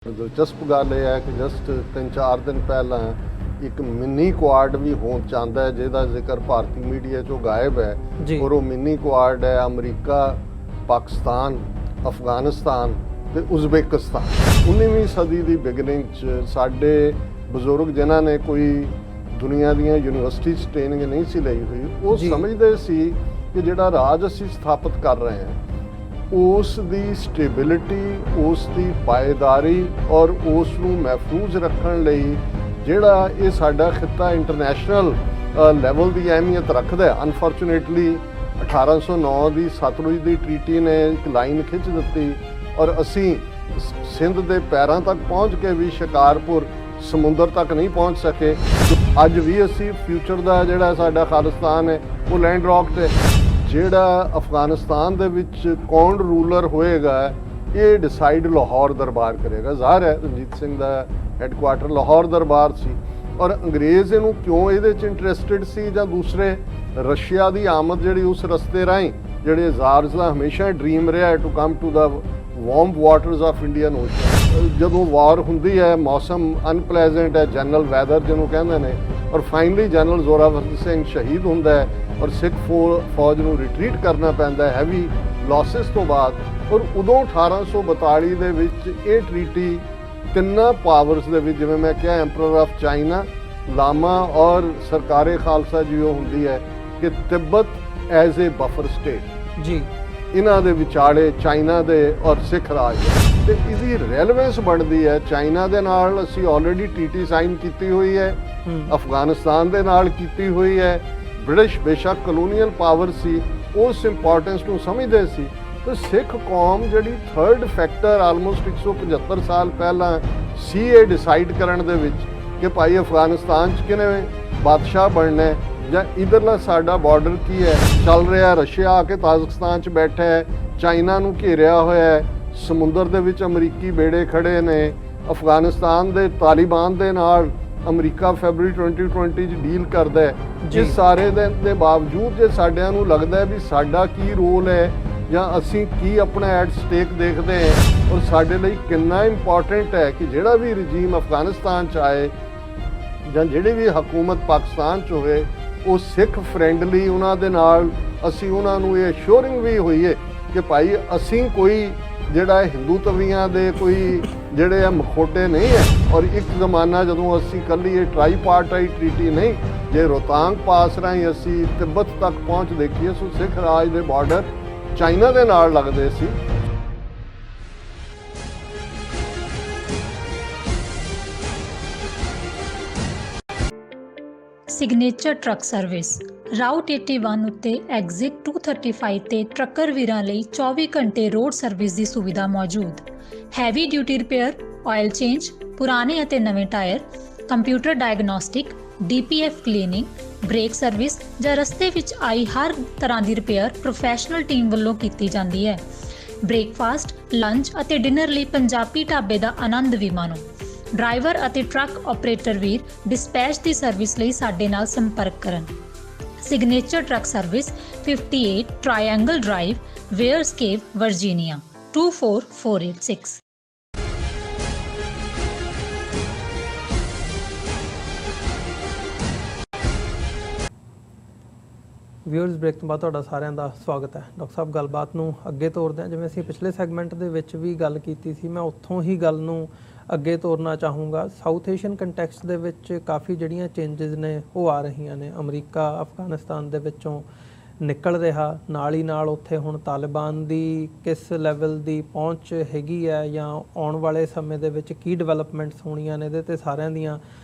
ਦਿਲਚਸਪ ਗੱਲ ਇਹ ਹੈ ਕਿ ਜਸਟ 3-4 ਦਿਨ ਪਹਿਲਾਂ ਇੱਕ ਮਿੰਨੀ ਕੁਆਡ ਵੀ ਹੋਣ ਚਾਹੁੰਦਾ ਹੈ ਜਿਹਦਾ ਜ਼ਿਕਰ ਭਾਰਤੀ ਮੀਡੀਆ 'ਚੋਂ ਗਾਇਬ ਹੈ ਔਰ ਉਹ ਮਿੰਨੀ ਕੁਆਡ ਹੈ ਅਮਰੀਕਾ, ਪਾਕਿਸਤਾਨ, ਅਫਗਾਨਿਸਤਾਨ ਤੇ ਉਜ਼ਬੇਕਿਸਤਾਨ। 19ਵੀਂ ਸਦੀ ਦੀ ਬਿਗਨਿੰਗ 'ਚ ਸਾਡੇ ਬਜ਼ੁਰਗ ਜਿਨ੍ਹਾਂ ਨੇ ਕੋਈ ਦੁਨੀਆ ਦੀਆਂ ਯੂਨੀਵਰਸਿਟੀ 'ਚ ਟ੍ਰੇਨਿੰਗ ਨਹੀਂ ਸੀ ਲਈ ਹੋਈ, ਉਹ ਸਮਝਦੇ ਸੀ ਕਿ ਜਿਹੜਾ ਰਾਜ ਅਸੀਂ ਸਥਾਪਿਤ ਕਰ ਰਹੇ ਹਾਂ ਉਸ ਦੀ ਸਟੇਬਿਲਿਟੀ, ਉਸ ਦੀ ਪਾਏਦਾਰੀ ਔਰ ਉਸ ਨੂੰ ਮਹਿਫੂਜ਼ ਰੱਖਣ ਲਈ ਜਿਹੜਾ ਇਹ ਸਾਡਾ ਖਿੱਤਾ ਇੰਟਰਨੈਸ਼ਨਲ ਲੈਵਲ ਦੀ ਅਹਿਮੀਅਤ ਰੱਖਦਾ ਹੈ। ਅਨਫੋਰਚੂਨੇਟਲੀ 1809 ਦੀ ਸਤਲੁਜ ਦੀ ਟ੍ਰੀਟੀ ਨੇ ਇੱਕ ਲਾਈਨ ਖਿੱਚ ਦਿੱਤੀ ਔਰ ਅਸੀਂ ਸਿੰਧ ਦੇ ਪੈਰਾਂ ਤੱਕ ਪਹੁੰਚ ਕੇ ਵੀ ਸ਼ਿਕਾਰਪੁਰ ਸਮੁੰਦਰ ਤੱਕ ਨਹੀਂ ਪਹੁੰਚ ਸਕੇ। ਅੱਜ ਵੀ ਅਸੀਂ ਫਿਊਚਰ ਦਾ ਜਿਹੜਾ ਸਾਡਾ ਖਾਲਿਸਤਾਨ ਹੈ ਉਹ ਲੈਂਡ ਰੌਕ ਤੇ ਜਿਹੜਾ ਅਫਗਾਨਿਸਤਾਨ ਦੇ ਵਿੱਚ ਕੌਣ ਰੂਲਰ ਹੋਏਗਾ ਇਹ ਡਿਸਾਈਡ ਲਾਹੌਰ ਦਰਬਾਰ ਕਰੇਗਾ। ਜ਼ਾਹਰ ਹੈ ਰਣਜੀਤ ਸਿੰਘ ਦਾ ਹੈੱਡਕੁਆਟਰ ਲਾਹੌਰ ਦਰਬਾਰ ਸੀ ਔਰ ਅੰਗਰੇਜ਼ ਇਹਨੂੰ ਕਿਉਂ ਇਹਦੇ 'ਚ ਇੰਟਰਸਟਿਡ ਸੀ ਜਾਂ ਦੂਸਰੇ ਰਸ਼ੀਆ ਦੀ ਆਮਦ ਜਿਹੜੀ ਉਸ ਰਸਤੇ ਰਾਹੀਂ ਜਿਹੜੇ ਜ਼ਾਰਜ਼ ਦਾ ਹਮੇਸ਼ਾ ਡ੍ਰੀਮ ਰਿਹਾ to come to the warm waters of Indian ocean. ਜਦੋਂ ਵਾਰ ਹੁੰਦੀ ਹੈ ਮੌਸਮ ਅਨਪਲੇਜ਼ੈਂਟ ਹੈ, ਜਨਰਲ ਵੈਦਰ ਜਿਹਨੂੰ ਕਹਿੰਦੇ ਨੇ, ਔਰ ਫਾਈਨਲੀ ਜਨਰਲ ਜ਼ੋਰਾਵਰ ਸਿੰਘ ਸ਼ਹੀਦ ਹੁੰਦਾ ਹੈ ਔਰ ਸਿੱਖ ਫੌਜ ਨੂੰ ਰਿਟਰੀਟ ਕਰਨਾ ਪੈਂਦਾ ਹੈ ਹੈਵੀ ਲਾਸਿਸ ਤੋਂ ਬਾਅਦ। ਔਰ ਉਦੋਂ 1842 ਦੇ ਵਿੱਚ ਇਹ ਟ੍ਰੀਟੀ ਤਿੰਨਾਂ ਪਾਵਰਸ ਦੇ ਵਿੱਚ, ਜਿਵੇਂ ਮੈਂ ਕਿਹਾ ਐਂਪਰਰ ਆਫ ਚਾਈਨਾ, ਲਾਮਾ ਔਰ ਸਰਕਾਰੇ ਖਾਲਸਾ ਜੀ ਉਹ ਹੁੰਦੀ ਹੈ ਕਿ Tibet as a buffer state ਜੀ, ਇਹਨਾਂ ਦੇ ਵਿਚਾਲੇ ਚਾਈਨਾ ਦੇ ਔਰ ਸਿੱਖ ਰਾਜ ਤੇ ਇਹਦੀ ਰੈਲੇਵੈਂਸ ਬਣਦੀ ਹੈ। ਚਾਈਨਾ ਦੇ ਨਾਲ ਅਸੀਂ ਆਲਰੇਡੀ ਟੀਟੀ ਸਾਈਨ ਕੀਤੀ ਹੋਈ ਹੈ, ਅਫਗਾਨਿਸਤਾਨ ਦੇ ਨਾਲ ਕੀਤੀ ਹੋਈ ਹੈ। ਬ੍ਰਿਟਿਸ਼ ਬੇਸ਼ੱਕ ਕਲੋਨੀਅਲ ਪਾਵਰ ਸੀ, ਉਸ ਇੰਪੋਰਟੈਂਸ ਨੂੰ ਸਮਝਦੇ ਸੀ। ਤੇ ਸਿੱਖ ਕੌਮ ਜਿਹੜੀ ਥਰਡ ਫੈਕਟਰ ਆਲਮੋਸਟ 175 ਸਾਲ ਪਹਿਲਾਂ ਸੀ ਇਹ ਡਿਸਾਈਡ ਕਰਨ ਦੇ ਵਿੱਚ ਕਿ ਭਾਈ ਅਫਗਾਨਿਸਤਾਨ 'ਚ ਕਿਹਨੇ ਬਾਦਸ਼ਾਹ ਬਣਨਾ ਹੈ ਜਾਂ ਇਧਰਲਾ ਸਾਡਾ ਬਾਰਡਰ ਕੀ ਹੈ ਚੱਲ ਰਿਹਾ। ਰਸ਼ੀਆ ਆ ਕੇ ਤਾਜ਼ਿਕਸਤਾਨ 'ਚ ਬੈਠਾ ਹੈ, ਚਾਈਨਾ ਨੂੰ ਘੇਰਿਆ ਹੋਇਆ ਹੈ, ਸਮੁੰਦਰ ਦੇ ਵਿੱਚ ਅਮਰੀਕੀ ਬੇੜੇ ਖੜੇ ਨੇ, ਅਫਗਾਨਿਸਤਾਨ ਦੇ ਤਾਲਿਬਾਨ ਦੇ ਨਾਲ ਅਮਰੀਕਾ ਫੈਬਰਵਰੀ 2020 'ਚ ਡੀਲ ਕਰਦਾ ਹੈ। ਜਿਸ ਸਾਰੇ ਦੇ ਬਾਵਜੂਦ ਜੇ ਸਾਡਿਆਂ ਨੂੰ ਲੱਗਦਾ ਵੀ ਸਾਡਾ ਕੀ ਰੋਲ ਹੈ ਜਾਂ ਅਸੀਂ ਕੀ ਆਪਣਾ ਐਟ ਸਟੇਕ ਦੇਖਦੇ ਹਾਂ ਔਰ ਸਾਡੇ ਲਈ ਕਿੰਨਾ ਇੰਪੋਰਟੈਂਟ ਹੈ ਕਿ ਜਿਹੜਾ ਵੀ ਰਜੀਮ ਅਫਗਾਨਿਸਤਾਨ 'ਚ ਆਏ ਜਾਂ ਜਿਹੜੀ ਵੀ ਹਕੂਮਤ ਪਾਕਿਸਤਾਨ 'ਚ ਹੋਵੇ ਉਹ ਸਿੱਖ ਫਰੈਂਡਲੀ, ਉਹਨਾਂ ਦੇ ਨਾਲ ਅਸੀਂ ਉਹਨਾਂ ਨੂੰ ਇਹ ਅਸ਼ੋਰਿੰਗ ਵੀ ਹੋਈਏ ਕਿ ਭਾਈ ਅਸੀਂ ਕੋਈ ਜਿਹੜਾ ਹਿੰਦੂ ਤਵੀਆਂ ਦੇ ਕੋਈ ਜਿਹੜੇ ਆ ਮਖੋਟੇ ਨਹੀਂ ਹੈ। ਔਰ ਇੱਕ ਜ਼ਮਾਨਾ ਜਦੋਂ ਅਸੀਂ ਕੱਲੀ ਇਹ ਟ੍ਰਾਈਪਾਰਟਾਈਟ ਟ੍ਰੀਟੀ ਨਹੀਂ, ਜੇ ਰੋਹਤਾਂਗ ਪਾਸ ਰਾਹੀਂ ਅਸੀਂ ਤਿੱਬਤ ਤੱਕ ਪਹੁੰਚ ਦੇਖੀਏ ਸੋ ਸਿੱਖ ਰਾਜ ਦੇ ਬਾਰਡਰ ਚਾਈਨਾ ਦੇ ਨਾਲ ਲੱਗਦੇ ਸੀ। ਸਿਗਨੇਚਰ ਟਰੱਕ ਸਰਵਿਸ ਰਾਊਟ 81 ਉੱਤੇ ਐਗਜ਼ਿਟ 235 ਤੇ ਟਰੱਕਰ ਵੀਰਾਂ ਲਈ 24 ਘੰਟੇ ਰੋਡ ਸਰਵਿਸ ਦੀ ਸੁਵਿਧਾ ਮੌਜੂਦ। Heavy duty repair, oil change, ਪੁਰਾਣੇ ਅਤੇ ਨਵੇਂ tyre, computer diagnostic, DPF cleaning, brake service ਜਾਂ ਰਸਤੇ ਵਿੱਚ ਆਈ ਹਰ ਤਰ੍ਹਾਂ ਦੀ ਰਿਪੇਅਰ ਪ੍ਰੋਫੈਸ਼ਨਲ ਟੀਮ ਵੱਲੋਂ ਕੀਤੀ ਜਾਂਦੀ ਹੈ। ਬ੍ਰੇਕਫਾਸਟ, ਲੰਚ ਅਤੇ ਡਿਨਰ ਲਈ ਪੰਜਾਬੀ ਢਾਬੇ ਦਾ ਆਨੰਦ ਵੀ ਮਾਣੋ। ਡਰਾਈਵਰ ਅਤੇ ਟਰੱਕ ਆਪਰੇਟਰ ਵੀਰ ਡਿਸਪੈਚ ਦੀ ਸਰਵਿਸ ਲਈ ਸਾਡੇ ਨਾਲ ਸੰਪਰਕ ਕਰਨ। Signature truck service 58 triangle drive, Weyers Cave, Virginia 24486। Viewers break ਤੋਂ ਬਾਅਦ ਤੁਹਾਡਾ ਸਾਰਿਆਂ ਦਾ ਸਵਾਗਤ ਹੈ। ਡਾਕਟਰ ਸਾਹਿਬ, ਗੱਲਬਾਤ ਨੂੰ ਅੱਗੇ ਤੋਰਦੇ ਹਾਂ। ਜਿਵੇਂ ਅਸੀਂ ਪਿਛਲੇ ਸੈਗਮੈਂਟ ਦੇ ਵਿੱਚ ਵੀ ਗੱਲ ਕੀਤੀ ਸੀ, ਮੈਂ ਉੱਥੋਂ ਹੀ ਗੱਲ ਨੂੰ ਅੱਗੇ ਤੋਰਨਾ ਚਾਹੂੰਗਾ। ਸਾਊਥ ਏਸ਼ੀਅਨ ਕੰਟੈਕਸਟ ਦੇ ਵਿੱਚ ਕਾਫੀ ਜਿਹੜੀਆਂ ਚੇਂਜਸ ਨੇ ਉਹ ਆ ਰਹੀਆਂ ਨੇ। ਅਮਰੀਕਾ ਅਫਗਾਨਿਸਤਾਨ ਦੇ ਵਿੱਚੋਂ ਨਿਕਲ ਰਿਹਾ, ਨਾਲ ਹੀ ਨਾਲ ਉੱਥੇ ਹੁਣ ਤਾਲਿਬਾਨ ਦੀ ਕਿਸ ਲੈਵਲ ਦੀ ਪਹੁੰਚ ਹੈਗੀ ਹੈ ਜਾਂ ਆਉਣ ਵਾਲੇ ਸਮੇਂ ਦੇ ਵਿੱਚ ਕੀ ਡਿਵੈਲਪਮੈਂਟਸ ਹੋਣੀਆਂ ਨੇ, ਇਹਦੇ 'ਤੇ ਸਾਰਿਆਂ ਦੀਆਂ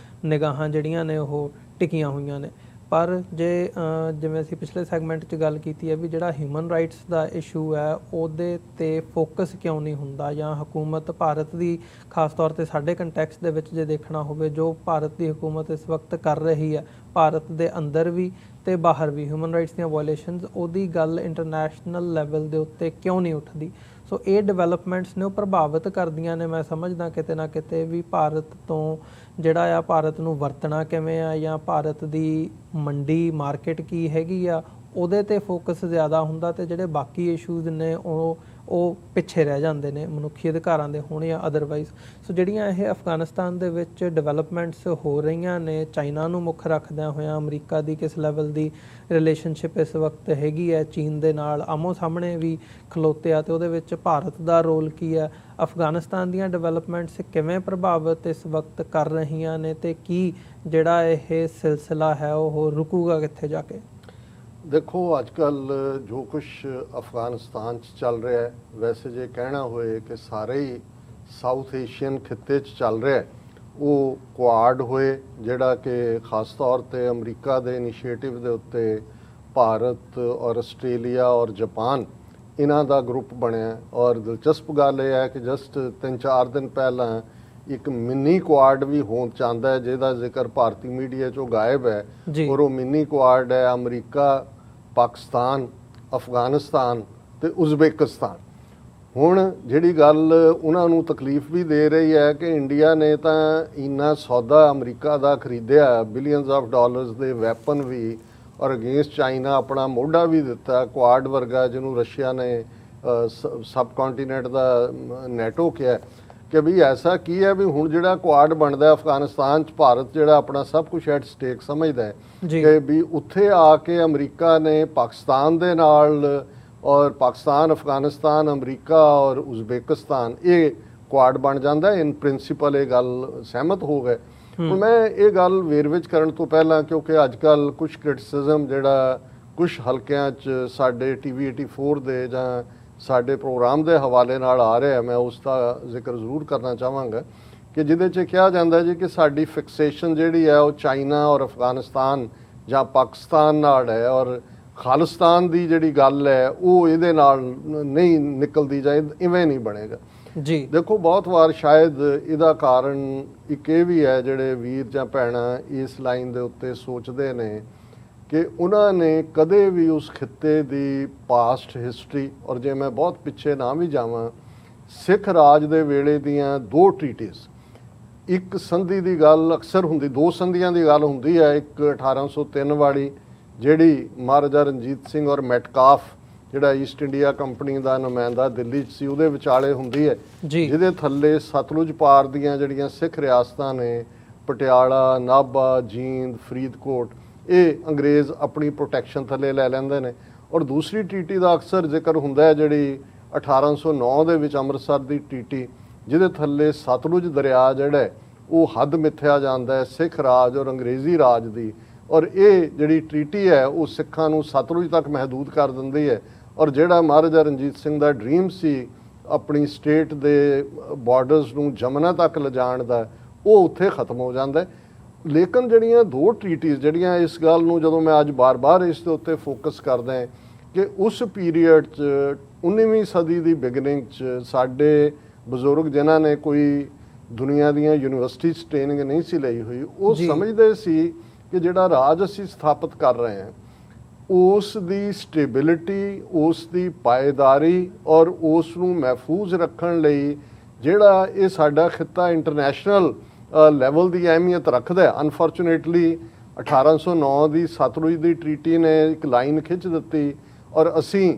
ਨਿਗਾਹਾਂ ਜਿਹੜੀਆਂ ਨੇ ਉਹ ਟਿਕੀਆਂ ਹੋਈਆਂ ਨੇ। ਪਰ ਜੇ ਜਿਵੇਂ ਅਸੀਂ ਪਿਛਲੇ ਸੈਗਮੈਂਟ 'ਚ ਗੱਲ ਕੀਤੀ ਹੈ ਵੀ ਜਿਹੜਾ ਹਿਊਮਨ ਰਾਈਟਸ ਦਾ ਇਸ਼ੂ ਹੈ ਉਹਦੇ 'ਤੇ ਫੋਕਸ ਕਿਉਂ ਨਹੀਂ ਹੁੰਦਾ, ਜਾਂ ਹਕੂਮਤ ਭਾਰਤ ਦੀ ਖਾਸ ਤੌਰ 'ਤੇ ਸਾਡੇ ਕੰਟੈਕਸਟ ਦੇ ਵਿੱਚ ਜੇ ਦੇਖਣਾ ਹੋਵੇ, ਜੋ ਭਾਰਤ ਦੀ ਹਕੂਮਤ ਇਸ ਵਕਤ ਕਰ ਰਹੀ ਹੈ ਭਾਰਤ ਦੇ ਅੰਦਰ ਵੀ ਤੇ ਬਾਹਰ ਵੀ ਹਿਊਮਨ ਰਾਈਟਸ ਦੀਆਂ ਵਾਇਲੇਸ਼ਨਸ, ਉਹਦੀ ਗੱਲ ਇੰਟਰਨੈਸ਼ਨਲ ਲੈਵਲ ਦੇ ਉੱਤੇ ਕਿਉਂ ਨਹੀਂ ਉੱਠਦੀ। ਸੋ ਇਹ ਡਿਵੈਲਪਮੈਂਟਸ ਨੇ ਉਹ ਪ੍ਰਭਾਵਿਤ ਕਰਦੀਆਂ ਨੇ, ਮੈਂ ਸਮਝਦਾ ਕਿਤੇ ਨਾ ਕਿਤੇ ਵੀ ਭਾਰਤ ਤੋਂ ਜਿਹੜਾ ਆ ਭਾਰਤ ਨੂੰ ਵਰਤਣਾ ਕਿਵੇਂ ਆ ਜਾਂ ਭਾਰਤ ਦੀ ਮੰਡੀ ਮਾਰਕੀਟ ਕੀ ਹੈਗੀ ਆ ਉਹਦੇ ਤੇ ਫੋਕਸ ਜ਼ਿਆਦਾ ਹੁੰਦਾ ਤੇ ਜਿਹੜੇ ਬਾਕੀ ਇਸ਼ੂਜ਼ ਨੇ ਉਹ ਪਿੱਛੇ ਰਹਿ ਜਾਂਦੇ ਨੇ, ਮਨੁੱਖੀ ਅਧਿਕਾਰਾਂ ਦੇ ਹੋਣ ਜਾਂ ਅਦਰਵਾਈਜ਼। ਸੋ ਜਿਹੜੀਆਂ ਇਹ ਅਫਗਾਨਿਸਤਾਨ ਦੇ ਵਿੱਚ ਡਿਵੈਲਪਮੈਂਟਸ ਹੋ ਰਹੀਆਂ ਨੇ, ਚਾਈਨਾ ਨੂੰ ਮੁੱਖ ਰੱਖਦਿਆਂ ਹੋਇਆਂ ਅਮਰੀਕਾ ਦੀ ਕਿਸ ਲੈਵਲ ਦੀ ਰਿਲੇਸ਼ਨਸ਼ਿਪ ਇਸ ਵਕਤ ਹੈਗੀ ਹੈ, ਚੀਨ ਦੇ ਨਾਲ ਆਮੋ ਸਾਹਮਣੇ ਵੀ ਖਲੋਤੇ ਆ, ਤੇ ਉਹਦੇ ਵਿੱਚ ਭਾਰਤ ਦਾ ਰੋਲ ਕੀ ਹੈ, ਅਫਗਾਨਿਸਤਾਨ ਦੀਆਂ ਡਿਵੈਲਪਮੈਂਟਸ ਕਿਵੇਂ ਪ੍ਰਭਾਵਿਤ ਇਸ ਵਕਤ ਕਰ ਰਹੀਆਂ ਨੇ, ਤੇ ਕੀ ਜਿਹੜਾ ਇਹ ਸਿਲਸਿਲਾ ਹੈ ਉਹ ਰੁਕੂਗਾ ਕਿੱਥੇ ਜਾ ਕੇ? ਦੇਖੋ, ਅੱਜ ਕੱਲ ਜੋ ਕੁਝ ਅਫਗਾਨਿਸਤਾਨ 'ਚ ਚੱਲ ਰਿਹਾ ਹੈ, ਵੈਸੇ ਜੇ ਕਹਿਣਾ ਹੋਏ ਕਿ ਸਾਰੇ ਹੀ ਸਾਊਥ ਏਸ਼ੀਅਨ ਖਿੱਤੇ 'ਚ ਚੱਲ ਰਿਹਾ, ਉਹ ਕੁਆਡ ਹੋਏ, ਜਿਹੜਾ ਕਿ ਖਾਸ ਤੌਰ 'ਤੇ ਅਮਰੀਕਾ ਦੇ ਇਨੀਸ਼ੀਏਟਿਵ ਦੇ ਉੱਤੇ ਭਾਰਤ ਔਰ ਆਸਟ੍ਰੇਲੀਆ ਔਰ ਜਾਪਾਨ ਇਹਨਾਂ ਦਾ ਗਰੁੱਪ ਬਣਿਆ। ਔਰ ਦਿਲਚਸਪ ਗੱਲ ਇਹ ਹੈ ਕਿ ਜਸਟ 3-4 ਦਿਨ ਪਹਿਲਾਂ ਇੱਕ ਮਿੰਨੀ ਕੁਆਡ ਵੀ ਹੋਣ ਚਾਹੁੰਦਾ ਹੈ, ਜਿਹਦਾ ਜ਼ਿਕਰ ਭਾਰਤੀ ਮੀਡੀਆ 'ਚੋਂ ਗਾਇਬ ਹੈ। ਔਰ ਉਹ ਮਿੰਨੀ ਕੁਆਡ ਹੈ ਅਮਰੀਕਾ, ਪਾਕਿਸਤਾਨ, ਅਫਗਾਨਿਸਤਾਨ ਤੇ ਉਜ਼ਬੇਕਿਸਤਾਨ। ਹੁਣ ਜਿਹੜੀ ਗੱਲ ਉਹਨਾਂ ਨੂੰ ਤਕਲੀਫ ਵੀ ਦੇ ਰਹੀ ਹੈ ਕਿ ਇੰਡੀਆ ਨੇ ਤਾਂ ਇੰਨਾ ਸੌਦਾ ਅਮਰੀਕਾ ਦਾ ਖਰੀਦਿਆ, ਬਿਲੀਅਨਸ ਆਫ ਡਾਲਰਸ ਦੇ ਵੈਪਨ ਵੀ, ਔਰ ਅਗੇਂਸਟ ਚਾਈਨਾ ਆਪਣਾ ਮੋਢਾ ਵੀ ਦਿੱਤਾ। ਕੁਆਡ ਵਰਗਾ, ਜਿਹਨੂੰ ਰਸ਼ੀਆ ਨੇ ਸਬ ਕੰਟੀਨੈਂਟ ਦਾ ਨੈਟੋ ਕਿਹਾ, ਕਿ ਵੀ ਐਸਾ ਕੀ ਹੈ ਵੀ ਹੁਣ ਜਿਹੜਾ ਕੁਆਡ ਬਣਦਾ ਅਫਗਾਨਿਸਤਾਨ 'ਚ, ਭਾਰਤ ਜਿਹੜਾ ਆਪਣਾ ਸਭ ਕੁਝ ਐਟ ਸਟੇਕ ਸਮਝਦਾ ਹੈ ਕਿ ਵੀ ਉੱਥੇ ਆ ਕੇ ਅਮਰੀਕਾ ਨੇ ਪਾਕਿਸਤਾਨ ਦੇ ਨਾਲ, ਔਰ ਪਾਕਿਸਤਾਨ, ਅਫਗਾਨਿਸਤਾਨ, ਅਮਰੀਕਾ ਔਰ ਉਜ਼ਬੇਕਿਸਤਾਨ, ਇਹ ਕੁਆਡ ਬਣ ਜਾਂਦਾ। ਇਨ ਪ੍ਰਿੰਸੀਪਲ ਇਹ ਗੱਲ ਸਹਿਮਤ ਹੋ ਗਏ। ਹੁਣ ਮੈਂ ਇਹ ਗੱਲ ਵੇਰਵੇ 'ਚ ਕਰਨ ਤੋਂ ਪਹਿਲਾਂ, ਕਿਉਂਕਿ ਅੱਜ ਕੱਲ੍ਹ ਕੁਝ ਕ੍ਰਿਟਿਸਿਜ਼ਮ ਜਿਹੜਾ ਕੁਝ ਹਲਕਿਆਂ 'ਚ ਸਾਡੇ TV 84 ਦੇ ਜਾਂ ਸਾਡੇ ਪ੍ਰੋਗਰਾਮ ਦੇ ਹਵਾਲੇ ਨਾਲ ਆ ਰਿਹਾ, ਮੈਂ ਉਸ ਦਾ ਜ਼ਿਕਰ ਜ਼ਰੂਰ ਕਰਨਾ ਚਾਹਾਂਗਾ ਕਿ ਜਿਹਦੇ 'ਚ ਕਿਹਾ ਜਾਂਦਾ ਜੀ ਕਿ ਸਾਡੀ ਫਿਕਸੇਸ਼ਨ ਜਿਹੜੀ ਹੈ ਉਹ ਚਾਈਨਾ ਔਰ ਅਫਗਾਨਿਸਤਾਨ ਜਾਂ ਪਾਕਿਸਤਾਨ ਨਾਲ ਹੈ, ਔਰ ਖਾਲਿਸਤਾਨ ਦੀ ਜਿਹੜੀ ਗੱਲ ਹੈ ਉਹ ਇਹਦੇ ਨਾਲ ਨਹੀਂ ਨਿਕਲਦੀ, ਜਾਂ ਇਵੇਂ ਨਹੀਂ ਬਣੇਗਾ ਜੀ। ਦੇਖੋ, ਬਹੁਤ ਵਾਰ ਸ਼ਾਇਦ ਇਹਦਾ ਕਾਰਨ ਇੱਕ ਇਹ ਵੀ ਹੈ, ਜਿਹੜੇ ਵੀਰ ਜਾਂ ਭੈਣਾਂ ਇਸ ਲਾਈਨ ਦੇ ਉੱਤੇ ਸੋਚਦੇ ਨੇ ਕਿ ਉਹਨਾਂ ਨੇ ਕਦੇ ਵੀ ਉਸ ਖਿੱਤੇ ਦੀ ਪਾਸਟ ਹਿਸਟਰੀ, ਔਰ ਜੇ ਮੈਂ ਬਹੁਤ ਪਿੱਛੇ ਨਾ ਵੀ ਜਾਵਾਂ, ਸਿੱਖ ਰਾਜ ਦੇ ਵੇਲੇ ਦੀਆਂ 2 ਟ੍ਰੀਟੀਜ਼, ਇੱਕ ਸੰਧੀ ਦੀ ਗੱਲ ਅਕਸਰ ਹੁੰਦੀ, 2 ਸੰਧੀਆਂ ਦੀ ਗੱਲ ਹੁੰਦੀ ਹੈ। ਇੱਕ 1803 ਵਾਲੀ, ਜਿਹੜੀ ਮਹਾਰਾਜਾ ਰਣਜੀਤ ਸਿੰਘ ਔਰ ਮੈਟਕਾਫ, ਜਿਹੜਾ ਈਸਟ ਇੰਡੀਆ ਕੰਪਨੀ ਦਾ ਨੁਮਾਇੰਦਾ ਦਿੱਲੀ 'ਚ ਸੀ, ਉਹਦੇ ਵਿਚਾਲੇ ਹੁੰਦੀ ਹੈ, ਜਿਹਦੇ ਥੱਲੇ ਸਤਲੁਜ ਪਾਰ ਦੀਆਂ ਜਿਹੜੀਆਂ ਸਿੱਖ ਰਿਆਸਤਾਂ ਨੇ, ਪਟਿਆਲਾ, ਨਾਭਾ, ਜੀਂਦ, ਫਰੀਦਕੋਟ, ਇਹ ਅੰਗਰੇਜ਼ ਆਪਣੀ ਪ੍ਰੋਟੈਕਸ਼ਨ ਥੱਲੇ ਲੈ ਲੈਂਦੇ ਨੇ। ਔਰ ਦੂਸਰੀ ਟ੍ਰੀਟੀ ਦਾ ਅਕਸਰ ਜ਼ਿਕਰ ਹੁੰਦਾ ਹੈ, ਜਿਹੜੀ 1809 ਦੇ ਵਿੱਚ ਅੰਮ੍ਰਿਤਸਰ ਦੀ ਟ੍ਰੀਟੀ, ਜਿਹਦੇ ਥੱਲੇ ਸਤਲੁਜ ਦਰਿਆ ਜਿਹੜਾ ਉਹ ਹੱਦ ਮਿੱਥਿਆ ਜਾਂਦਾ ਹੈ ਸਿੱਖ ਰਾਜ ਔਰ ਅੰਗਰੇਜ਼ੀ ਰਾਜ ਦੀ। ਔਰ ਇਹ ਜਿਹੜੀ ਟ੍ਰੀਟੀ ਹੈ ਉਹ ਸਿੱਖਾਂ ਨੂੰ ਸਤਲੁਜ ਤੱਕ ਮਹਿਦੂਦ ਕਰ ਦਿੰਦੀ ਹੈ। ਔਰ ਜਿਹੜਾ ਮਹਾਰਾਜਾ ਰਣਜੀਤ ਸਿੰਘ ਦਾ ਡ੍ਰੀਮ ਸੀ ਆਪਣੀ ਸਟੇਟ ਦੇ ਬਾਰਡਰਸ ਨੂੰ ਜਮਨਾ ਤੱਕ ਲਿਜਾਣ ਦਾ, ਉਹ ਉੱਥੇ ਖਤਮ ਹੋ ਜਾਂਦਾ ਹੈ। ਲੇਕਿਨ ਜਿਹੜੀਆਂ 2 ਟ੍ਰੀਟੀਜ਼, ਜਿਹੜੀਆਂ ਇਸ ਗੱਲ ਨੂੰ ਜਦੋਂ ਮੈਂ ਅੱਜ ਬਾਰ-ਬਾਰ ਇਸ ਦੇ ਉੱਤੇ ਫੋਕਸ ਕਰਦਾ ਕਿ ਉਸ ਪੀਰੀਅਡ 'ਚ 19ਵੀਂ ਸਦੀ ਦੀ ਬਿਗਨਿੰਗ 'ਚ ਸਾਡੇ ਬਜ਼ੁਰਗ, ਜਿਨ੍ਹਾਂ ਨੇ ਕੋਈ ਦੁਨੀਆ ਦੀਆਂ ਯੂਨੀਵਰਸਿਟੀ 'ਚ ਟ੍ਰੇਨਿੰਗ ਨਹੀਂ ਸੀ ਲਈ ਹੋਈ, ਉਹ ਸਮਝਦੇ ਸੀ ਕਿ ਜਿਹੜਾ ਰਾਜ ਅਸੀਂ ਸਥਾਪਿਤ ਕਰ ਰਹੇ ਹਾਂ, ਉਸ ਦੀ ਸਟੇਬਿਲਿਟੀ, ਉਸ ਦੀ ਪਾਏਦਾਰੀ ਔਰ ਉਸ ਨੂੰ ਮਹਿਫੂਜ਼ ਰੱਖਣ ਲਈ ਜਿਹੜਾ ਇਹ ਸਾਡਾ ਖਿੱਤਾ ਇੰਟਰਨੈਸ਼ਨਲ ਲੈਵਲ ਦੀ ਅਹਿਮੀਅਤ ਰੱਖਦਾ ਹੈ। ਅਨਫੋਰਚੂਨੇਟਲੀ 1809 ਦੀ ਸਤਲੁਜ ਦੀ ਟ੍ਰੀਟੀ ਨੇ ਇੱਕ ਲਾਈਨ ਖਿੱਚ ਦਿੱਤੀ, ਔਰ ਅਸੀਂ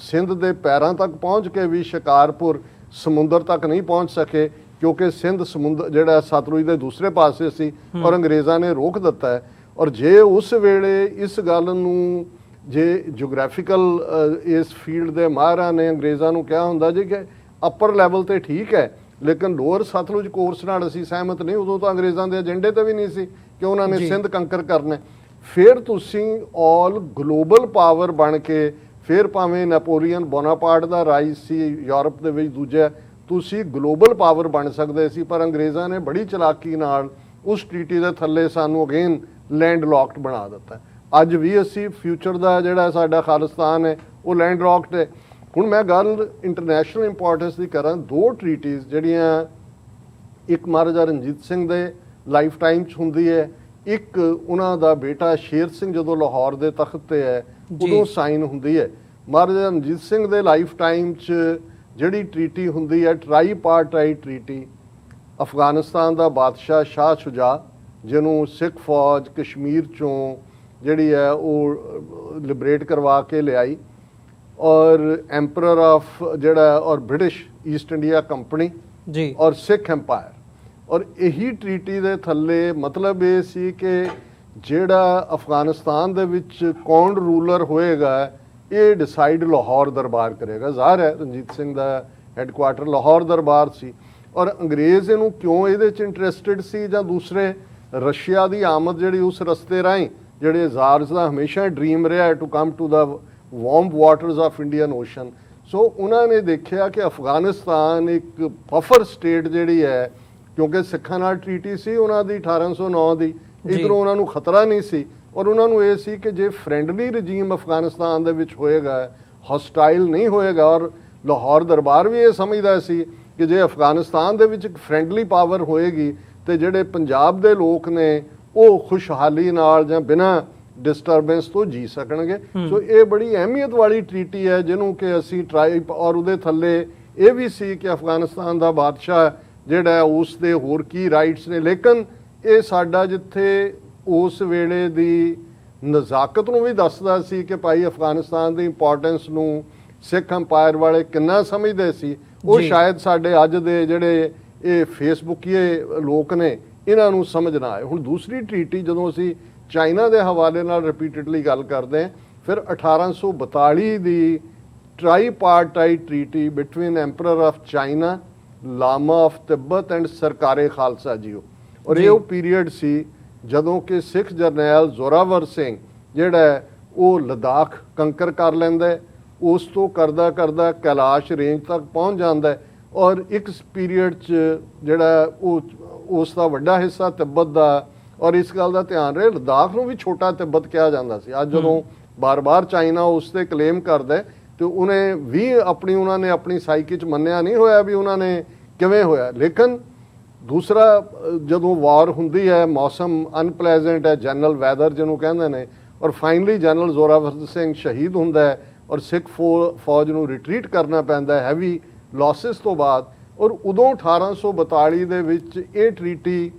ਸਿੰਧ ਦੇ ਪੈਰਾਂ ਤੱਕ ਪਹੁੰਚ ਕੇ ਵੀ ਸ਼ਿਕਾਰਪੁਰ ਸਮੁੰਦਰ ਤੱਕ ਨਹੀਂ ਪਹੁੰਚ ਸਕੇ, ਕਿਉਂਕਿ ਸਿੰਧ ਸਮੁੰਦਰ ਜਿਹੜਾ ਸਤਲੁਜ ਦੇ ਦੂਸਰੇ ਪਾਸੇ ਸੀ, ਔਰ ਅੰਗਰੇਜ਼ਾਂ ਨੇ ਰੋਕ ਦਿੱਤਾ ਹੈ। ਔਰ ਜੇ ਉਸ ਵੇਲੇ ਇਸ ਗੱਲ ਨੂੰ, ਜੇ ਜਿਓਗ੍ਰਾਫੀਕਲ ਇਸ ਫੀਲਡ ਦੇ ਮਾਹਿਰਾਂ ਨੇ ਅੰਗਰੇਜ਼ਾਂ ਨੂੰ ਕਿਹਾ ਹੁੰਦਾ ਜੀ ਕਿ ਅਪਰ ਲੈਵਲ ਤੇ ਠੀਕ ਹੈ, ਲੇਕਿਨ ਲੋਅਰ ਸਤਲੁਜ ਕੋਰਸ ਨਾਲ ਅਸੀਂ ਸਹਿਮਤ ਨਹੀਂ, ਉਦੋਂ ਤਾਂ ਅੰਗਰੇਜ਼ਾਂ ਦੇ ਏਜੰਡੇ ਤੇ ਵੀ ਨਹੀਂ ਸੀ ਕਿ ਉਹਨਾਂ ਨੇ ਸਿੰਧ ਕੰਕਰ ਕਰਨਾ। ਫਿਰ ਤੁਸੀਂ ਆਲ ਗਲੋਬਲ ਪਾਵਰ ਬਣ ਕੇ, ਫਿਰ ਭਾਵੇਂ ਨੈਪੋਲੀਅਨ ਬੋਨਾਪਾਰਟ ਦਾ ਰਾਈਜ ਸੀ ਯੂਰਪ ਦੇ ਵਿੱਚ ਦੂਜਾ, ਤੁਸੀਂ ਗਲੋਬਲ ਪਾਵਰ ਬਣ ਸਕਦੇ ਸੀ। ਪਰ ਅੰਗਰੇਜ਼ਾਂ ਨੇ ਬੜੀ ਚਲਾਕੀ ਨਾਲ ਉਸ ਟ੍ਰੀਟੀ ਦੇ ਥੱਲੇ ਸਾਨੂੰ ਅਗੇਨ ਲੈਂਡ ਲੌਕਡ ਬਣਾ ਦਿੱਤਾ। ਅੱਜ ਵੀ ਅਸੀਂ ਫਿਊਚਰ ਦਾ ਜਿਹੜਾ ਸਾਡਾ ਖਾਲਿਸਤਾਨ ਹੈ ਉਹ ਲੈਂਡ ਲੌਕਡ ਹੈ। ਹੁਣ ਮੈਂ ਗੱਲ ਇੰਟਰਨੈਸ਼ਨਲ ਇੰਪੋਰਟੈਂਸ ਦੀ ਕਰਾਂ, 2 ਟ੍ਰੀਟੀਜ਼ ਜਿਹੜੀਆਂ, ਇੱਕ ਮਹਾਰਾਜਾ ਰਣਜੀਤ ਸਿੰਘ ਦੇ ਲਾਈਫ ਟਾਈਮ 'ਚ ਹੁੰਦੀ ਹੈ, ਇੱਕ ਉਹਨਾਂ ਦਾ ਬੇਟਾ ਸ਼ੇਰ ਸਿੰਘ ਜਦੋਂ ਲਾਹੌਰ ਦੇ ਤਖਤ ਤੇ ਹੈ ਉਦੋਂ ਸਾਈਨ ਹੁੰਦੀ ਹੈ। ਮਹਾਰਾਜਾ ਰਣਜੀਤ ਸਿੰਘ ਦੇ ਲਾਈਫ ਟਾਈਮ 'ਚ ਜਿਹੜੀ ਟ੍ਰੀਟੀ ਹੁੰਦੀ ਹੈ, ਟ੍ਰਾਈਪਾਰਟਾਈਟ ਟ੍ਰੀਟੀ, ਅਫਗਾਨਿਸਤਾਨ ਦਾ ਬਾਦਸ਼ਾਹ ਸ਼ਾਹ ਸ਼ੁਜਾ, ਜਿਹਨੂੰ ਸਿੱਖ ਫੌਜ ਕਸ਼ਮੀਰ 'ਚੋਂ ਜਿਹੜੀ ਹੈ ਉਹ ਲਿਬਰੇਟ ਕਰਵਾ ਕੇ ਲਿਆਈ, ਔਰ ਐਂਪਰਰ ਆਫ ਜਿਹੜਾ ਔਰ ਬ੍ਰਿਟਿਸ਼ ਈਸਟ ਇੰਡੀਆ ਕੰਪਨੀ ਜੀ ਔਰ ਸਿੱਖ ਐम्पायर, ਔਰ ਇਹੀ ਟ੍ਰੀਟੀ ਦੇ ਥੱਲੇ ਮਤਲਬ ਇਹ ਸੀ ਕਿ ਜਿਹੜਾ ਅਫਗਾਨਿਸਤਾਨ ਦੇ ਵਿੱਚ ਕੌਣ ਰੂਲਰ ਹੋਏਗਾ ਇਹ ਡਿਸਾਈਡ ਲਾਹੌਰ ਦਰਬਾਰ ਕਰੇਗਾ। ਜ਼ਾਹਰ ਹੈ ਰਣਜੀਤ ਸਿੰਘ ਦਾ ਹੈੱਡਕੁਆਟਰ ਲਾਹੌਰ ਦਰਬਾਰ ਸੀ, ਔਰ ਅੰਗਰੇਜ਼ ਇਹਨੂੰ ਕਿਉਂ ਇਹਦੇ 'ਚ ਇੰਟਰਸਟਿਡ ਸੀ, ਜਾਂ ਦੂਸਰੇ ਰਸ਼ੀਆ ਦੀ ਆਮਦ ਜਿਹੜੀ ਉਸ ਰਸਤੇ ਰਾਹੀਂ, ਜਿਹੜੇ ਜ਼ਾਰਸ ਦਾ ਹਮੇਸ਼ਾ ਡ੍ਰੀਮ ਰਿਹਾ to come to the warm waters of Indian Ocean. So ਉਹਨਾਂ ਨੇ ਦੇਖਿਆ ਕਿ ਅਫਗਾਨਿਸਤਾਨ ਇੱਕ ਬਫਰ ਸਟੇਟ ਜਿਹੜੀ ਹੈ, ਕਿਉਂਕਿ ਸਿੱਖਾਂ ਨਾਲ ਟ੍ਰੀਟੀ ਸੀ ਉਹਨਾਂ ਦੀ 1809 ਦੀ, ਇੱਧਰੋਂ ਉਹਨਾਂ ਨੂੰ ਖਤਰਾ ਨਹੀਂ ਸੀ, ਔਰ ਉਹਨਾਂ ਨੂੰ ਇਹ ਸੀ ਕਿ ਜੇ ਫਰੈਂਡਲੀ ਰਜੀਮ ਅਫਗਾਨਿਸਤਾਨ ਦੇ ਵਿੱਚ ਹੋਏਗਾ, ਹੌਸਟਾਈਲ ਨਹੀਂ ਹੋਏਗਾ, ਔਰ ਲਾਹੌਰ ਦਰਬਾਰ ਵੀ ਇਹ ਸਮਝਦਾ ਸੀ ਕਿ ਜੇ ਅਫਗਾਨਿਸਤਾਨ ਦੇ ਵਿੱਚ ਇੱਕ ਫਰੈਂਡਲੀ ਪਾਵਰ ਹੋਏਗੀ ਤੇ ਜਿਹੜੇ ਪੰਜਾਬ ਦੇ ਲੋਕ ਨੇ ਉਹ ਖੁਸ਼ਹਾਲੀ ਨਾਲ ਜਾਂ ਬਿਨਾਂ ਡਿਸਟਰਬੈਂਸ ਤੋਂ ਜੀ ਸਕਣਗੇ। ਸੋ ਇਹ ਬੜੀ ਅਹਿਮੀਅਤ ਵਾਲੀ ਟ੍ਰੀਟੀ ਹੈ ਜਿਹਨੂੰ ਕਿ ਅਸੀਂ ਟਰਾਈਬ, ਔਰ ਉਹਦੇ ਥੱਲੇ ਇਹ ਵੀ ਸੀ ਕਿ ਅਫਗਾਨਿਸਤਾਨ ਦਾ ਬਾਦਸ਼ਾਹ ਜਿਹੜਾ ਉਸ ਦੇ ਹੋਰ ਕੀ ਰਾਈਟਸ ਨੇ, ਲੇਕਿਨ ਇਹ ਸਾਡਾ ਜਿੱਥੇ ਉਸ ਵੇਲੇ ਦੀ ਨਜ਼ਾਕਤ ਨੂੰ ਵੀ ਦੱਸਦਾ ਸੀ ਕਿ ਭਾਈ ਅਫਗਾਨਿਸਤਾਨ ਦੀ ਇੰਪੋਰਟੈਂਸ ਨੂੰ ਸਿੱਖ ਅੰਪਾਇਰ ਵਾਲੇ ਕਿੰਨਾ ਸਮਝਦੇ ਸੀ, ਉਹ ਸ਼ਾਇਦ ਸਾਡੇ ਅੱਜ ਦੇ ਜਿਹੜੇ ਇਹ ਫੇਸਬੁੱਕੀਏ ਲੋਕ ਨੇ ਇਹਨਾਂ ਨੂੰ ਸਮਝ ਨਾ ਆਏ। ਹੁਣ ਦੂਸਰੀ ਟ੍ਰੀਟੀ ਜਦੋਂ ਅਸੀਂ ਚਾਈਨਾ ਦੇ ਹਵਾਲੇ ਨਾਲ ਰਿਪੀਟਡਲੀ ਗੱਲ ਕਰਦੇ ਹਾਂ, ਫਿਰ 1842 ਦੀ tripartite treaty between emperor of China, lama of Tibet and Sarkare Khalsa ਜੀਓ, ਔਰ ਇਹ ਉਹ ਪੀਰੀਅਡ ਸੀ ਜਦੋਂ ਕਿ ਸਿੱਖ ਜਰਨੈਲ ਜ਼ੋਰਾਵਰ ਸਿੰਘ ਜਿਹੜਾ ਉਹ ਲਦਾਖ ਕੰਕਰ ਕਰ ਲੈਂਦਾ, ਉਸ ਤੋਂ ਕਰਦਾ ਕਰਦਾ ਕੈਲਾਸ਼ ਰੇਂਜ ਤੱਕ ਪਹੁੰਚ ਜਾਂਦਾ, ਔਰ ਇੱਕ ਪੀਰੀਅਡ 'ਚ ਜਿਹੜਾ ਉਹ ਉਸ ਦਾ ਵੱਡਾ ਹਿੱਸਾ ਤਿੱਬਤ ਦਾ, ਔਰ ਇਸ ਗੱਲ ਦਾ ਧਿਆਨ ਰਹੇ ਲਦਾਖ ਨੂੰ ਵੀ ਛੋਟਾ ਤਿੱਬਤ ਕਿਹਾ ਜਾਂਦਾ ਸੀ। ਅੱਜ ਜਦੋਂ ਬਾਰ-ਬਾਰ ਚਾਈਨਾ ਉਸ 'ਤੇ ਕਲੇਮ ਕਰਦਾ ਤੇ ਉਹਨੇ ਵੀ ਉਹਨਾਂ ਨੇ ਆਪਣੀ ਸਾਈਕੀ 'ਚ ਮੰਨਿਆ ਨਹੀਂ ਹੋਇਆ ਵੀ ਉਹਨਾਂ ਨੇ ਕਿਵੇਂ ਹੋਇਆ। ਲੇਕਿਨ ਦੂਸਰਾ ਜਦੋਂ ਵਾਰ ਹੁੰਦੀ ਹੈ, ਮੌਸਮ ਅਨਪਲੇਜ਼ੈਂਟ ਹੈ, ਜਨਰਲ ਵੈਦਰ ਜਿਹਨੂੰ ਕਹਿੰਦੇ ਨੇ, ਔਰ ਫਾਈਨਲੀ ਜਨਰਲ ਜ਼ੋਰਾਵਰ ਸਿੰਘ ਸ਼ਹੀਦ ਹੁੰਦਾ ਹੈ ਔਰ ਸਿੱਖ ਫੌਜ ਨੂੰ ਰਿਟਰੀਟ ਕਰਨਾ ਪੈਂਦਾ ਹੈ ਹੈਵੀ ਲਾਸਿਸ ਤੋਂ ਬਾਅਦ, ਔਰ ਉਦੋਂ 1842 ਦੇ ਵਿੱਚ ਇਹ ਟ੍ਰੀਟੀ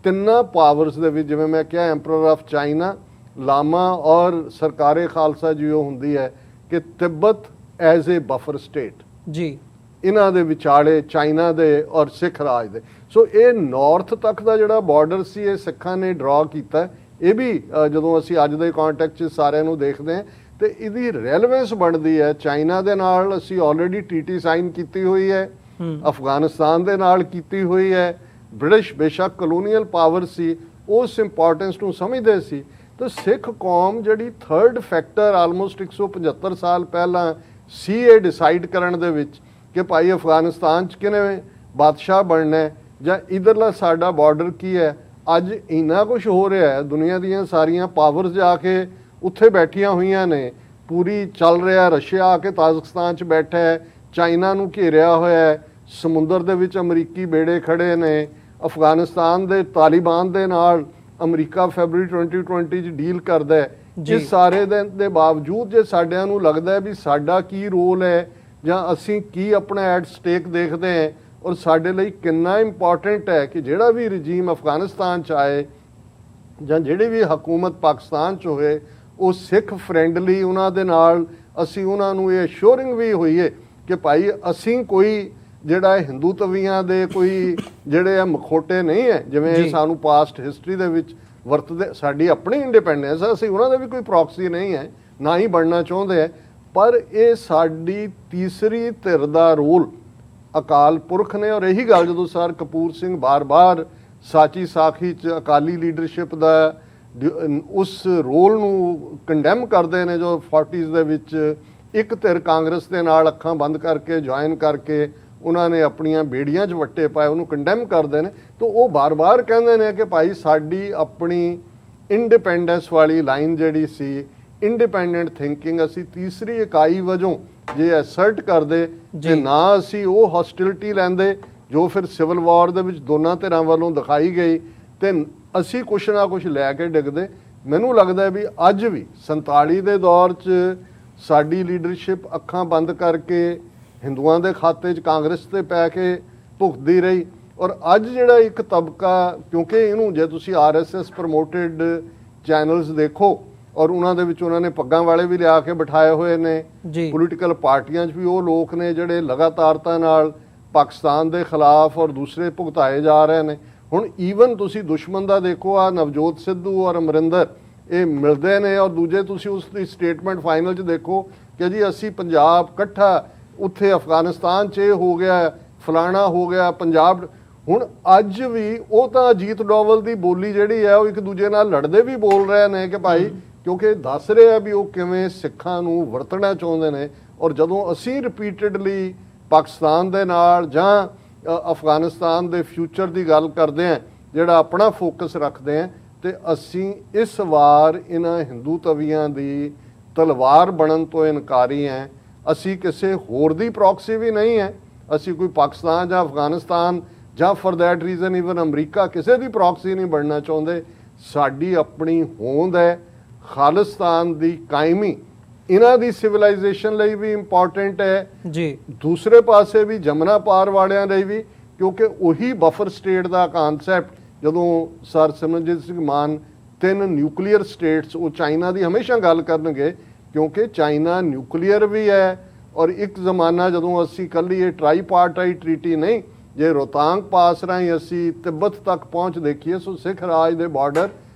ਤਿੰਨਾਂ ਪਾਵਰਸ ਦੇ ਵਿੱਚ, ਜਿਵੇਂ ਮੈਂ ਕਿਹਾ ਐਂਪਰਰ ਆਫ ਚਾਈਨਾ, ਲਾਮਾ ਔਰ ਸਰਕਾਰੇ ਖਾਲਸਾ ਜੀਓ ਹੁੰਦੀ ਹੈ ਕਿ Tibet as a buffer state ਜੀ ਇਹਨਾਂ ਦੇ ਵਿਚਾਲੇ ਚਾਈਨਾ ਦੇ ਔਰ ਸਿੱਖ ਰਾਜ ਦੇ। ਸੋ ਇਹ ਨਾਰਥ ਤੱਕ ਦਾ ਜਿਹੜਾ ਬਾਰਡਰ ਸੀ ਇਹ ਸਿੱਖਾਂ ਨੇ ਡਰਾ ਕੀਤਾ। ਇਹ ਵੀ ਜਦੋਂ ਅਸੀਂ ਅੱਜ ਦੇ ਕੰਟੈਕਸਟ 'ਚ ਸਾਰਿਆਂ ਨੂੰ ਦੇਖਦੇ ਹਾਂ ਤੇ ਇਹਦੀ ਰੈਲੇਵੈਂਸ ਬਣਦੀ ਹੈ। ਚਾਈਨਾ ਦੇ ਨਾਲ ਅਸੀਂ ਆਲਰੇਡੀ ਟੀਟੀ ਸਾਈਨ ਕੀਤੀ ਹੋਈ ਹੈ, ਅਫਗਾਨਿਸਤਾਨ ਦੇ ਨਾਲ ਕੀਤੀ ਹੋਈ ਹੈ, ਬ੍ਰਿਟਿਸ਼ ਬੇਸ਼ੱਕ ਕਲੋਨੀਅਲ ਪਾਵਰ ਸੀ, ਉਸ ਇੰਪੋਰਟੈਂਸ ਨੂੰ ਸਮਝਦੇ ਸੀ। ਤਾਂ ਸਿੱਖ ਕੌਮ ਜਿਹੜੀ ਥਰਡ ਫੈਕਟਰ ਆਲਮੋਸਟ 175 ਸਾਲ ਪਹਿਲਾਂ ਸੀ ਇਹ ਡਿਸਾਈਡ ਕਰਨ ਦੇ ਵਿੱਚ ਕਿ ਭਾਈ ਅਫਗਾਨਿਸਤਾਨ 'ਚ ਕਿਵੇਂ ਬਾਦਸ਼ਾਹ ਬਣਨਾ ਜਾਂ ਇਧਰਲਾ ਸਾਡਾ ਬਾਰਡਰ ਕੀ ਹੈ। ਅੱਜ ਇੰਨਾ ਕੁਝ ਹੋ ਰਿਹਾ ਹੈ, ਦੁਨੀਆ ਦੀਆਂ ਸਾਰੀਆਂ ਪਾਵਰਸ ਜਾ ਕੇ ਉੱਥੇ ਬੈਠੀਆਂ ਹੋਈਆਂ ਨੇ, ਪੂਰੀ ਚੱਲ ਰਿਹਾ, ਰਸ਼ੀਆ ਆ ਕੇ ਤਾਜ਼ਿਕਸਤਾਨ 'ਚ ਬੈਠਾ ਹੈ, ਚਾਈਨਾ ਨੂੰ ਘੇਰਿਆ ਹੋਇਆ ਹੈ, ਸਮੁੰਦਰ ਦੇ ਵਿੱਚ ਅਮਰੀਕੀ ਬੇੜੇ ਖੜੇ ਨੇ, ਅਫਗਾਨਿਸਤਾਨ ਦੇ ਤਾਲਿਬਾਨ ਦੇ ਨਾਲ ਅਮਰੀਕਾ ਫੈਬਰਵਰੀ 2020 'ਚ ਡੀਲ ਕਰਦਾ ਹੈ। ਇਸ ਸਾਰੇ ਦੇ ਬਾਵਜੂਦ ਜੇ ਸਾਡਿਆਂ ਨੂੰ ਲੱਗਦਾ ਹੈ ਵੀ ਸਾਡਾ ਕੀ ਰੋਲ ਹੈ ਜਾਂ ਅਸੀਂ ਕੀ ਆਪਣਾ ਐਟ ਸਟੇਕ ਦੇਖਦੇ ਹਾਂ ਔਰ ਸਾਡੇ ਲਈ ਕਿੰਨਾ ਇੰਪੋਰਟੈਂਟ ਹੈ ਕਿ ਜਿਹੜਾ ਵੀ ਰਜੀਮ ਅਫਗਾਨਿਸਤਾਨ 'ਚ ਆਏ ਜਾਂ ਜਿਹੜੀ ਵੀ ਹਕੂਮਤ ਪਾਕਿਸਤਾਨ 'ਚ ਹੋਏ ਉਹ ਸਿੱਖ ਫਰੈਂਡਲੀ, ਉਹਨਾਂ ਦੇ ਨਾਲ ਅਸੀਂ ਉਹਨਾਂ ਨੂੰ ਇਹ ਅਸ਼ੋਰਿੰਗ ਵੀ ਹੋਈਏ ਕਿ ਭਾਈ ਅਸੀਂ ਕੋਈ ਜਿਹੜਾ ਹਿੰਦੂ ਤਵੀਆਂ ਦੇ ਕੋਈ ਜਿਹੜੇ ਆ ਮਖੋਟੇ ਨਹੀਂ ਹੈ ਜਿਵੇਂ ਸਾਨੂੰ ਪਾਸਟ ਹਿਸਟਰੀ ਦੇ ਵਿੱਚ ਵਰਤਦੇ। ਸਾਡੀ ਆਪਣੀ ਇੰਡੀਪੈਂਡੈਂਸ ਅਸੀਂ ਉਹਨਾਂ ਦੇ ਵੀ ਕੋਈ ਪ੍ਰੋਕਸੀ ਨਹੀਂ ਹੈ, ਨਾ ਹੀ ਬਣਨਾ ਚਾਹੁੰਦੇ ਹੈ, ਪਰ ਇਹ ਸਾਡੀ ਤੀਸਰੀ ਧਿਰ ਦਾ ਰੋਲ ਅਕਾਲ ਪੁਰਖ ਨੇ। ਔਰ ਇਹੀ ਗੱਲ ਜਦੋਂ ਸਰ ਕਪੂਰ ਸਿੰਘ ਬਾਰ-ਬਾਰ ਸਾਚੀ ਸਾਖੀ 'ਚ ਅਕਾਲੀ ਲੀਡਰਸ਼ਿਪ ਦਾ ਉਸ ਰੋਲ ਨੂੰ ਕੰਡੈਮ ਕਰਦੇ ਨੇ, ਜੋ 40s ਦੇ ਵਿੱਚ ਇੱਕ ਧਿਰ ਕਾਂਗਰਸ ਦੇ ਨਾਲ ਅੱਖਾਂ ਬੰਦ ਕਰਕੇ ਜੁਆਇਨ ਕਰਕੇ ਉਹਨਾਂ ਨੇ ਆਪਣੀਆਂ ਬੇੜੀਆਂ 'ਚ ਵੱਟੇ ਪਾਏ, ਉਹਨੂੰ ਕੰਡੈਮ ਕਰਦੇ ਨੇ। ਤਾਂ ਉਹ ਬਾਰ-ਬਾਰ ਕਹਿੰਦੇ ਨੇ ਕਿ ਭਾਈ ਸਾਡੀ ਆਪਣੀ ਇੰਡੀਪੈਂਡੈਂਸ ਵਾਲੀ ਲਾਈਨ ਜਿਹੜੀ ਸੀ, ਇੰਡੀਪੈਂਡੈਂਟ ਥਿੰਕਿੰਗ, ਅਸੀਂ ਤੀਸਰੀ ਇਕਾਈ ਵਜੋਂ ਜੇ ਐਸਰਟ ਕਰਦੇ ਜੇ ਨਾ ਅਸੀਂ ਉਹ ਹੌਸਟਿਲਿਟੀ ਲੈਂਦੇ ਜੋ ਫਿਰ ਸਿਵਲ ਵਾਰ ਦੇ ਵਿੱਚ ਦੋਨਾਂ ਧਿਰਾਂ ਵੱਲੋਂ ਦਿਖਾਈ ਗਈ ਤੇ ਅਸੀਂ ਕੁਛ ਨਾ ਕੁਛ ਲੈ ਕੇ ਡਿੱਗਦੇ। ਮੈਨੂੰ ਲੱਗਦਾ ਵੀ ਅੱਜ ਵੀ 47 ਦੇ ਦੌਰ 'ਚ ਸਾਡੀ ਲੀਡਰਸ਼ਿਪ ਅੱਖਾਂ ਬੰਦ ਕਰਕੇ ਹਿੰਦੂਆਂ ਦੇ ਖਾਤੇ 'ਚ ਕਾਂਗਰਸ ਤੇ ਪੈ ਕੇ ਭੁਗਤਦੀ ਰਹੀ। ਔਰ ਅੱਜ ਜਿਹੜਾ ਇੱਕ ਤਬਕਾ, ਕਿਉਂਕਿ ਇਹਨੂੰ ਜੇ ਤੁਸੀਂ RSS ਪ੍ਰਮੋਟਡ ਚੈਨਲਸ ਦੇਖੋ ਔਰ ਉਹਨਾਂ ਦੇ ਵਿੱਚ ਉਹਨਾਂ ਨੇ ਪੱਗਾਂ ਵਾਲੇ ਵੀ ਲਿਆ ਕੇ ਬਿਠਾਏ ਹੋਏ ਨੇ ਜੀ ਪੋਲੀਟੀਕਲ ਪਾਰਟੀਆਂ 'ਚ ਵੀ ਉਹ ਲੋਕ ਨੇ ਜਿਹੜੇ ਲਗਾਤਾਰਤਾ ਨਾਲ ਪਾਕਿਸਤਾਨ ਦੇ ਖਿਲਾਫ ਔਰ ਦੂਸਰੇ ਭੁਗਤਾਏ ਜਾ ਰਹੇ ਨੇ। ਹੁਣ ਈਵਨ ਤੁਸੀਂ ਦੁਸ਼ਮਣ ਦਾ ਦੇਖੋ, ਆ ਨਵਜੋਤ ਸਿੱਧੂ ਔਰ ਅਮਰਿੰਦਰ ਇਹ ਮਿਲਦੇ ਨੇ ਔਰ ਦੂਜੇ ਤੁਸੀਂ ਉਸ ਦੀ ਸਟੇਟਮੈਂਟ ਫਾਈਨਲ 'ਚ ਦੇਖੋ ਕਿ ਜੀ ਅਸੀਂ ਪੰਜਾਬ ਇਕੱਠਾ, ਉੱਥੇ ਅਫਗਾਨਿਸਤਾਨ 'ਚ ਇਹ ਹੋ ਗਿਆ, ਫਲਾਣਾ ਹੋ ਗਿਆ, ਪੰਜਾਬ। ਹੁਣ ਅੱਜ ਵੀ ਉਹ ਤਾਂ ਅਜੀਤ ਡੋਵਲ ਦੀ ਬੋਲੀ ਜਿਹੜੀ ਹੈ ਉਹ ਇੱਕ ਦੂਜੇ ਨਾਲ ਲੜਦੇ ਵੀ ਬੋਲ ਰਹੇ ਨੇ ਕਿ ਭਾਈ, ਕਿਉਂਕਿ ਦੱਸ ਰਹੇ ਆ ਵੀ ਉਹ ਕਿਵੇਂ ਸਿੱਖਾਂ ਨੂੰ ਵਰਤਣਾ ਚਾਹੁੰਦੇ ਨੇ। ਔਰ ਜਦੋਂ ਅਸੀਂ ਰਿਪੀਟਡਲੀ ਪਾਕਿਸਤਾਨ ਦੇ ਨਾਲ ਜਾਂ ਅਫਗਾਨਿਸਤਾਨ ਦੇ ਫਿਊਚਰ ਦੀ ਗੱਲ ਕਰਦੇ ਹਾਂ, ਜਿਹੜਾ ਆਪਣਾ ਫੋਕਸ ਰੱਖਦੇ ਹਾਂ, ਤੇ ਅਸੀਂ ਇਸ ਵਾਰ ਇਹਨਾਂ ਹਿੰਦੂ ਤਵੀਆਂ ਦੀ ਤਲਵਾਰ ਬਣਨ ਤੋਂ ਇਨਕਾਰੀ ਹੈ। ਅਸੀਂ ਕਿਸੇ ਹੋਰ ਦੀ ਪ੍ਰੌਕਸੀ ਵੀ ਨਹੀਂ ਹੈ, ਅਸੀਂ ਕੋਈ ਪਾਕਿਸਤਾਨ ਜਾਂ ਅਫਗਾਨਿਸਤਾਨ ਜਾਂ for that reason even America ਕਿਸੇ ਦੀ ਪ੍ਰੌਕਸੀ ਨਹੀਂ ਬਣਨਾ ਚਾਹੁੰਦੇ। ਸਾਡੀ ਆਪਣੀ ਹੋਂਦ ਹੈ, ਖਾਲਿਸਤਾਨ ਦੀ ਕਾਇਮੀ ਇਹਨਾਂ ਦੀ ਸਿਵਲਾਈਜੇਸ਼ਨ ਲਈ ਵੀ ਇੰਪੋਰਟੈਂਟ ਹੈ ਜੀ, ਦੂਸਰੇ ਪਾਸੇ ਵੀ ਜਮਨਾ ਪਾਰ ਵਾਲਿਆਂ ਲਈ ਵੀ, ਕਿਉਂਕਿ ਉਹੀ ਬਫਰ ਸਟੇਟ ਦਾ ਕਨਸੈਪਟ ਜਦੋਂ ਸਰ ਸਿਮਰਨਜੀਤ ਸਿੰਘ ਮਾਨ 3 ਨਿਊਕਲੀਅਰ ਸਟੇਟਸ, ਉਹ ਚਾਈਨਾ ਦੀ ਹਮੇਸ਼ਾ ਗੱਲ ਕਰਨਗੇ ਕਿਉਂਕਿ ਚਾਈਨਾ ਨਿਊਕਲੀਅਰ ਵੀ ਹੈ। ਔਰ ਇੱਕ ਜ਼ਮਾਨਾ ਜਦੋਂ ਅਸੀਂ ਕੱਲੀ ਇਹ ਟ੍ਰਾਈਪਾਰਟਾਈਟ ਟ੍ਰੀਟੀ ਨਹੀਂ, ਜੇ ਰੋਹਤਾਂਗ ਪਾਸ ਰਾਹੀਂ ਅਸੀਂ ਤਿੱਬਤ ਤੱਕ ਪਹੁੰਚ ਦੇਖੀਏ, ਸੋ ਸਿੱਖ ਰਾਜ ਦੇ ਬਾਰਡਰ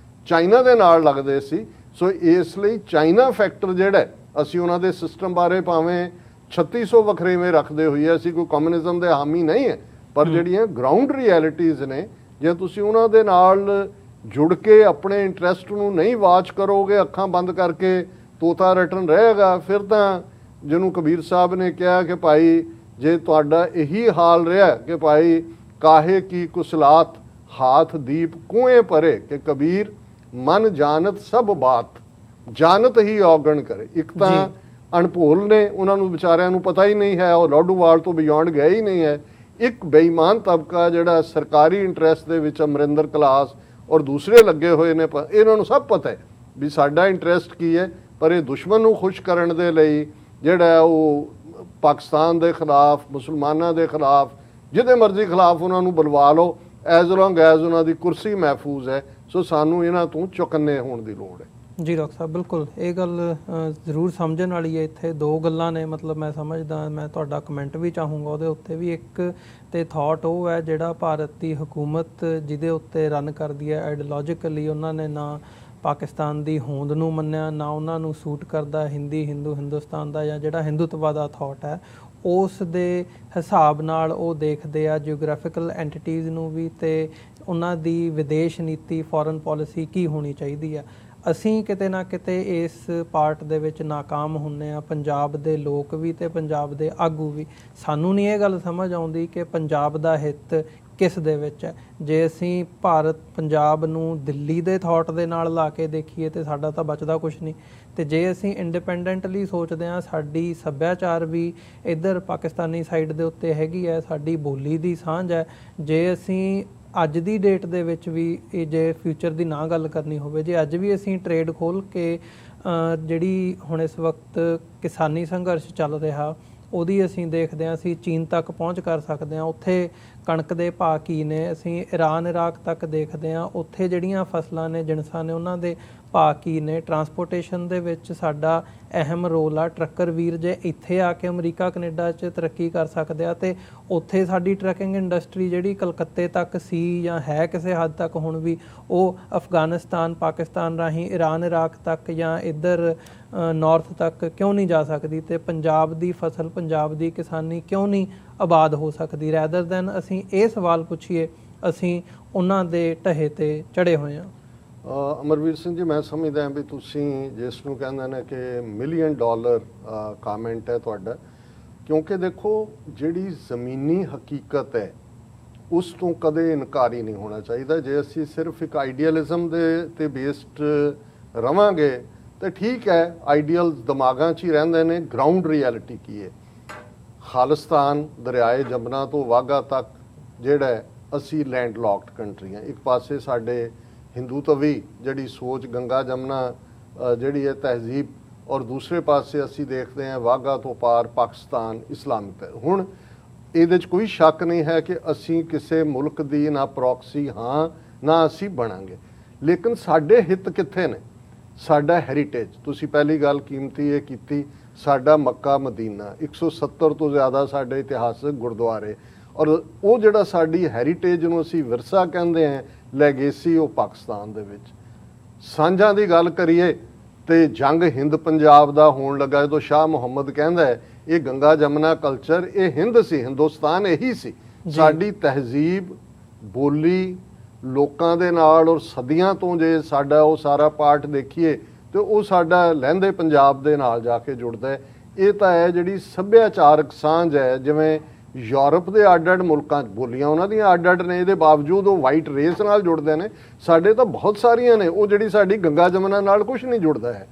ਚਾਈਨਾ ਦੇ ਨਾਲ ਲੱਗਦੇ ਸੀ। ਸੋ ਇਸ ਲਈ ਚਾਈਨਾ ਫੈਕਟਰ ਜਿਹੜਾ ਅਸੀਂ ਉਹਨਾਂ ਦੇ ਸਿਸਟਮ ਬਾਰੇ ਭਾਵੇਂ 3600 ਵਖਰੇਵੇਂ ਰੱਖਦੇ ਹੋਈਏ, ਅਸੀਂ ਕੋਈ ਕਮਿਊਨਿਜ਼ਮ ਦੇ ਹਾਮੀ ਨਹੀਂ ਹੈ, ਪਰ ਜਿਹੜੀਆਂ ਗਰਾਊਂਡ ਰਿਐਲਿਟੀਜ਼ ਨੇ, ਜੇ ਤੁਸੀਂ ਉਹਨਾਂ ਦੇ ਨਾਲ ਜੁੜ ਕੇ ਆਪਣੇ ਇੰਟਰਸਟ ਨੂੰ ਨਹੀਂ ਵਾਚ ਕਰੋਗੇ, ਅੱਖਾਂ ਬੰਦ ਕਰਕੇ ਤੋਤਾ ਰਟਨ ਰਹੇਗਾ, ਫਿਰ ਤਾਂ ਜਿਹਨੂੰ ਕਬੀਰ ਸਾਹਿਬ ਨੇ ਕਿਹਾ ਕਿ ਭਾਈ ਜੇ ਤੁਹਾਡਾ ਇਹੀ ਹਾਲ ਰਿਹਾ ਕਿ ਭਾਈ ਕਾਹੇ ਕੀ ਕੁਸਲਾਤ ਹਾਥ ਦੀਪ ਕੁएं ਭਰੇ, ਕਿ ਕਬੀਰ ਮਨ ਜਾਣਤ ਸਭ ਬਾਤ, ਜਾਣਤ ਹੀ ਔਗਣ ਕਰੇ। ਇੱਕ ਤਾਂ ਅਣਭੋਲ ਨੇ, ਉਹਨਾਂ ਨੂੰ ਵਿਚਾਰਿਆਂ ਨੂੰ ਪਤਾ ਹੀ ਨਹੀਂ ਹੈ, ਉਹ ਲੋਡੂਵਾਲ ਤੋਂ ਬਿਯੋਂਡ ਗਏ ਹੀ ਨਹੀਂ ਹੈ। ਇੱਕ ਬੇਈਮਾਨ ਤਬਕਾ ਜਿਹੜਾ ਸਰਕਾਰੀ ਇੰਟਰਸਟ ਦੇ ਵਿੱਚ ਅਮਰਿੰਦਰ ਕਲਾਸ ਔਰ ਦੂਸਰੇ ਲੱਗੇ ਹੋਏ ਨੇ, ਇਹਨਾਂ ਨੂੰ ਸਭ ਪਤਾ ਹੈ ਵੀ ਸਾਡਾ ਇੰਟਰਸਟ ਕੀ ਹੈ, ਪਰ ਇਹ ਦੁਸ਼ਮਣ ਨੂੰ ਖੁਸ਼ ਕਰਨ ਦੇ ਲਈ ਜਿਹੜਾ ਉਹ ਪਾਕਿਸਤਾਨ ਦੇ ਖਿਲਾਫ, ਮੁਸਲਮਾਨਾਂ ਦੇ ਖਿਲਾਫ, ਜਿਹਦੇ ਮਰਜ਼ੀ ਖਿਲਾਫ ਉਹਨਾਂ ਨੂੰ ਬੁਲਵਾ ਲਓ, ਐਜ਼ ਲੌਂਗ ਐਜ਼ ਉਹਨਾਂ ਦੀ ਕੁਰਸੀ ਮਹਿਫੂਜ਼ ਹੈ। ਸੋ ਸਾਨੂੰ ਇਹਨਾਂ ਤੋਂ ਚੁਕੰਨੇ ਹੋਣ ਦੀ ਲੋੜ ਹੈ। ਜੀ ਡਾਕਟਰ ਸਾਹਿਬ, ਬਿਲਕੁਲ ਇਹ ਗੱਲ ਜ਼ਰੂਰ ਸਮਝਣ ਵਾਲੀ ਹੈ। ਇੱਥੇ ਦੋ ਗੱਲਾਂ ਨੇ, ਮਤਲਬ ਮੈਂ ਸਮਝਦਾ, ਮੈਂ ਤੁਹਾਡਾ ਕਮੈਂਟ ਵੀ ਚਾਹੂੰਗਾ ਉਹਦੇ ਉੱਤੇ ਵੀ। ਇੱਕ ਤੇ ਥਾਟ ਉਹ ਹੈ ਜਿਹੜਾ ਭਾਰਤ ਦੀ ਹਕੂਮਤ ਜਿਹਦੇ ਉੱਤੇ ਰਨ ਕਰਦੀ ਹੈ ਆਈਡੀਓਲੋਜੀਕਲੀ, ਉਹਨਾਂ ਨੇ ਨਾ ਪਾਕਿਸਤਾਨ ਦੀ ਹੋਂਦ ਨੂੰ ਮੰਨਿਆ, ਨਾ ਉਹਨਾਂ ਨੂੰ ਸੂਟ ਕਰਦਾ ਹਿੰਦੁਸਤਾਨ ਦਾ ਜਾਂ ਜਿਹੜਾ ਹਿੰਦੂਤਵਾ ਦਾ ਥਾਟ ਹੈ, ਉਸ ਦੇ ਹਿਸਾਬ ਨਾਲ ਉਹ ਦੇਖਦੇ ਆ ਜਿਓਗ੍ਰਾਫਿਕਲ ਐਂਟੀਟੀਜ਼ ਨੂੰ ਵੀ, ਤੇ ਉਹਨਾਂ ਦੀ ਵਿਦੇਸ਼ ਨੀਤੀ, ਫੋਰਨ ਪਾਲਿਸੀ ਕੀ ਹੋਣੀ ਚਾਹੀਦੀ ਆ। ਅਸੀਂ ਕਿਤੇ ਨਾ ਕਿਤੇ ਇਸ ਪਾਰਟ ਦੇ ਵਿੱਚ ਨਾਕਾਮ ਹੁੰਨੇ ਆ, ਪੰਜਾਬ ਦੇ ਲੋਕ ਵੀ ਤੇ ਪੰਜਾਬ ਦੇ ਆਗੂ ਵੀ। ਸਾਨੂੰ ਨਹੀਂ ਇਹ ਗੱਲ ਸਮਝ ਆਉਂਦੀ ਕਿ ਪੰਜਾਬ ਦਾ ਹਿੱਤ ਕਿਸ ਦੇ ਵਿੱਚ ਹੈ। ਜੇ ਅਸੀਂ ਭਾਰਤ ਪੰਜਾਬ ਨੂੰ ਦਿੱਲੀ ਦੇ ਥਾਟ ਦੇ ਨਾਲ ਲਾ ਕੇ ਦੇਖੀਏ ਤੇ ਸਾਡਾ ਤਾਂ ਬਚਦਾ ਕੁਝ ਨਹੀਂ, ਤੇ ਜੇ ਅਸੀਂ ਇੰਡੀਪੈਂਡੈਂਟਲੀ ਸੋਚਦੇ ਹਾਂ, ਸਾਡੀ ਸੱਭਿਆਚਾਰ ਵੀ ਇੱਧਰ ਪਾਕਿਸਤਾਨੀ ਸਾਈਡ ਦੇ ਉੱਤੇ ਹੈਗੀ ਹੈ, ਸਾਡੀ ਬੋਲੀ ਦੀ ਸਾਂਝ ਹੈ। ਜੇ ਅਸੀਂ ਅੱਜ ਦੀ ਡੇਟ ਦੇ ਵਿੱਚ ਵੀ ਇਹ ਜੇ ਫਿਊਚਰ ਦੀ ਨਾ ਗੱਲ ਕਰਨੀ ਹੋਵੇ, ਜੇ ਅੱਜ ਵੀ ਅਸੀਂ ਟ੍ਰੇਡ ਖੋਲ੍ਹ ਕੇ ਜਿਹੜੀ ਹੁਣ ਇਸ ਵਕਤ ਕਿਸਾਨੀ ਸੰਘਰਸ਼ ਚੱਲ ਰਿਹਾ ਉਹਦੀ ਅਸੀਂ ਦੇਖਦੇ ਹਾਂ, ਅਸੀਂ ਚੀਨ ਤੱਕ ਪਹੁੰਚ ਕਰ ਸਕਦੇ ਹਾਂ, ਉੱਥੇ ਕਣਕ ਦੇ ਭਾਅ ਕੀ ਨੇ। ਅਸੀਂ ਈਰਾਨ ਇਰਾਕ ਤੱਕ ਦੇਖਦੇ ਹਾਂ, ਉੱਥੇ ਜਿਹੜੀਆਂ ਫਸਲਾਂ ਨੇ, ਜਿਣਸਾਂ ਨੇ, ਉਹਨਾਂ ਦੇ ਭਾਅ ਕੀ ਨੇ। ਟਰਾਂਸਪੋਰਟੇਸ਼ਨ ਦੇ ਵਿੱਚ ਸਾਡਾ ਅਹਿਮ ਰੋਲ ਆ। ਟਰੱਕਰ ਵੀਰ ਜੇ ਇੱਥੇ ਆ ਕੇ ਅਮਰੀਕਾ ਕੈਨੇਡਾ 'ਚ ਤਰੱਕੀ ਕਰ ਸਕਦੇ ਆ, ਤੇ ਉੱਥੇ ਸਾਡੀ ਟਰੱਕਿੰਗ ਇੰਡਸਟਰੀ ਜਿਹੜੀ ਕਲਕੱਤੇ ਤੱਕ ਸੀ ਜਾਂ ਹੈ ਕਿਸੇ ਹੱਦ ਤੱਕ ਹੁਣ ਵੀ, ਉਹ ਅਫਗਾਨਿਸਤਾਨ ਪਾਕਿਸਤਾਨ ਰਾਹੀਂ ਈਰਾਨ ਇਰਾਕ ਤੱਕ ਜਾਂ ਇੱਧਰ ਨਾਰਥ ਤੱਕ ਕਿਉਂ ਨਹੀਂ ਜਾ ਸਕਦੀ, ਤੇ ਪੰਜਾਬ ਦੀ ਫਸਲ, ਪੰਜਾਬ ਦੀ ਕਿਸਾਨੀ ਕਿਉਂ ਨਹੀਂ ਆਬਾਦ ਹੋ ਸਕਦੀ। ਰੈਦਰ ਦੈਨ ਅਸੀਂ ਇਹ ਸਵਾਲ ਪੁੱਛੀਏ, ਅਸੀਂ ਉਹਨਾਂ ਦੇ ਢਹੇ ਤੇ ਚੜੇ ਹੋਏ ਹਾਂ। ਅਮਰਵੀਰ ਸਿੰਘ ਜੀ, ਮੈਂ ਸਮਝਦਾ ਹਾਂ ਵੀ ਤੁਸੀਂ ਜਿਸ ਨੂੰ ਕਹਿੰਦੇ ਨੇ ਕਿ $1 ਮਿਲੀਅਨ ਕਾਮੈਂਟ ਹੈ ਤੁਹਾਡਾ, ਕਿਉਂਕਿ ਦੇਖੋ ਜਿਹੜੀ ਜ਼ਮੀਨੀ ਹਕੀਕਤ ਹੈ ਉਸ ਤੋਂ ਕਦੇ ਇਨਕਾਰੀ ਨਹੀਂ ਹੋਣਾ ਚਾਹੀਦਾ। ਜੇ ਅਸੀਂ ਸਿਰਫ ਇੱਕ ਆਈਡੀਅਲਿਜ਼ਮ ਦੇ ਤੇ ਬੇਸਡ ਰਵਾਂਗੇ ਤਾਂ ਠੀਕ ਹੈ, ਆਈਡੀਅਲ ਦਿਮਾਗਾਂ 'ਚ ਹੀ ਰਹਿੰਦੇ ਨੇ। ਗਰਾਊਂਡ ਰਿਐਲਿਟੀ ਕੀ ਹੈ? ਖਾਲਿਸਤਾਨ ਦਰਿਆਏ ਜਮਨਾ ਤੋਂ ਵਾਘਾ ਤੱਕ ਜਿਹੜਾ ਅਸੀਂ ਲੈਂਡ ਲੌਕਡ ਕੰਟਰੀ ਹਾਂ। ਇੱਕ ਪਾਸੇ ਸਾਡੇ ਹਿੰਦੂ ਤਵੀ ਜਿਹੜੀ ਸੋਚ ਗੰਗਾ ਜਮਨਾ ਜਿਹੜੀ ਹੈ ਤਹਿਜ਼ੀਬ, ਔਰ ਦੂਸਰੇ ਪਾਸੇ ਅਸੀਂ ਦੇਖਦੇ ਹਾਂ ਵਾਘਾ ਤੋਂ ਪਾਰ ਪਾਕਿਸਤਾਨ ਇਸਲਾਮਿਕ। ਹੁਣ ਇਹਦੇ 'ਚ ਕੋਈ ਸ਼ੱਕ ਨਹੀਂ ਹੈ ਕਿ ਅਸੀਂ ਕਿਸੇ ਮੁਲਕ ਦੀ ਨਾ ਪ੍ਰੌਕਸੀ ਹਾਂ, ਨਾ ਅਸੀਂ ਬਣਾਂਗੇ। ਲੇਕਿਨ ਸਾਡੇ ਹਿੱਤ ਕਿੱਥੇ ਨੇ? ਸਾਡਾ ਹੈਰੀਟੇਜ, ਤੁਸੀਂ ਪਹਿਲੀ ਗੱਲ ਕੀਮਤੀ ਇਹ ਕੀਤੀ, ਸਾਡਾ ਮੱਕਾ ਮਦੀਨਾ, 170 ਤੋਂ ਜ਼ਿਆਦਾ ਸਾਡੇ ਇਤਿਹਾਸਕ ਗੁਰਦੁਆਰੇ, ਔਰ ਉਹ ਜਿਹੜਾ ਸਾਡੀ ਹੈਰੀਟੇਜ ਨੂੰ ਅਸੀਂ ਵਿਰਸਾ ਕਹਿੰਦੇ ਹਾਂ, ਲੈਗੇਸੀ, ਉਹ ਪਾਕਿਸਤਾਨ ਦੇ ਵਿੱਚ। ਸਾਂਝਾਂ ਦੀ ਗੱਲ ਕਰੀਏ ਤੇ ਜੰਗ ਹਿੰਦ ਪੰਜਾਬ ਦਾ ਹੋਣ ਲੱਗਾ ਜਦੋਂ ਸ਼ਾਹ ਮੁਹੰਮਦ ਕਹਿੰਦਾ ਹੈ ਇਹ ਗੰਗਾ ਜਮਨਾ ਕਲਚਰ, ਇਹ ਹਿੰਦ ਸੀ, ਹਿੰਦੁਸਤਾਨ ਇਹੀ ਸੀ। ਸਾਡੀ ਤਹਿਜ਼ੀਬ, ਬੋਲੀ, ਲੋਕਾਂ ਦੇ ਨਾਲ ਔਰ ਸਦੀਆਂ ਤੋਂ ਜੇ ਸਾਡਾ ਉਹ ਸਾਰਾ ਪਾਰਟ ਦੇਖੀਏ ਤੇ ਉਹ ਸਾਡਾ ਲਹਿੰਦੇ ਪੰਜਾਬ ਦੇ ਨਾਲ ਜਾ ਕੇ ਜੁੜਦਾ ਹੈ। ਇਹ ਤਾਂ ਹੈ ਜਿਹੜੀ ਸੱਭਿਆਚਾਰਕ ਸਾਂਝ ਹੈ। ਜਿਵੇਂ ਯੂਰਪ ਦੇ ਅੱਡ-ਅੱਡ ਮੁਲਕਾਂ 'ਚ ਬੋਲੀਆਂ ਉਹਨਾਂ ਦੀਆਂ ਅੱਡ-ਅੱਡ ਨੇ, ਇਹਦੇ ਬਾਵਜੂਦ ਉਹ ਵਾਈਟ ਰੇਸ ਨਾਲ ਜੁੜਦੇ ਨੇ। ਸਾਡੇ ਤਾਂ ਬਹੁਤ ਸਾਰੀਆਂ ਨੇ, ਉਹ ਜਿਹੜੀ ਸਾਡੀ ਗੰਗਾ ਜਮਨਾ ਨਾਲ ਕੁਝ ਨਹੀਂ ਜੁੜਦਾ ਹੈ।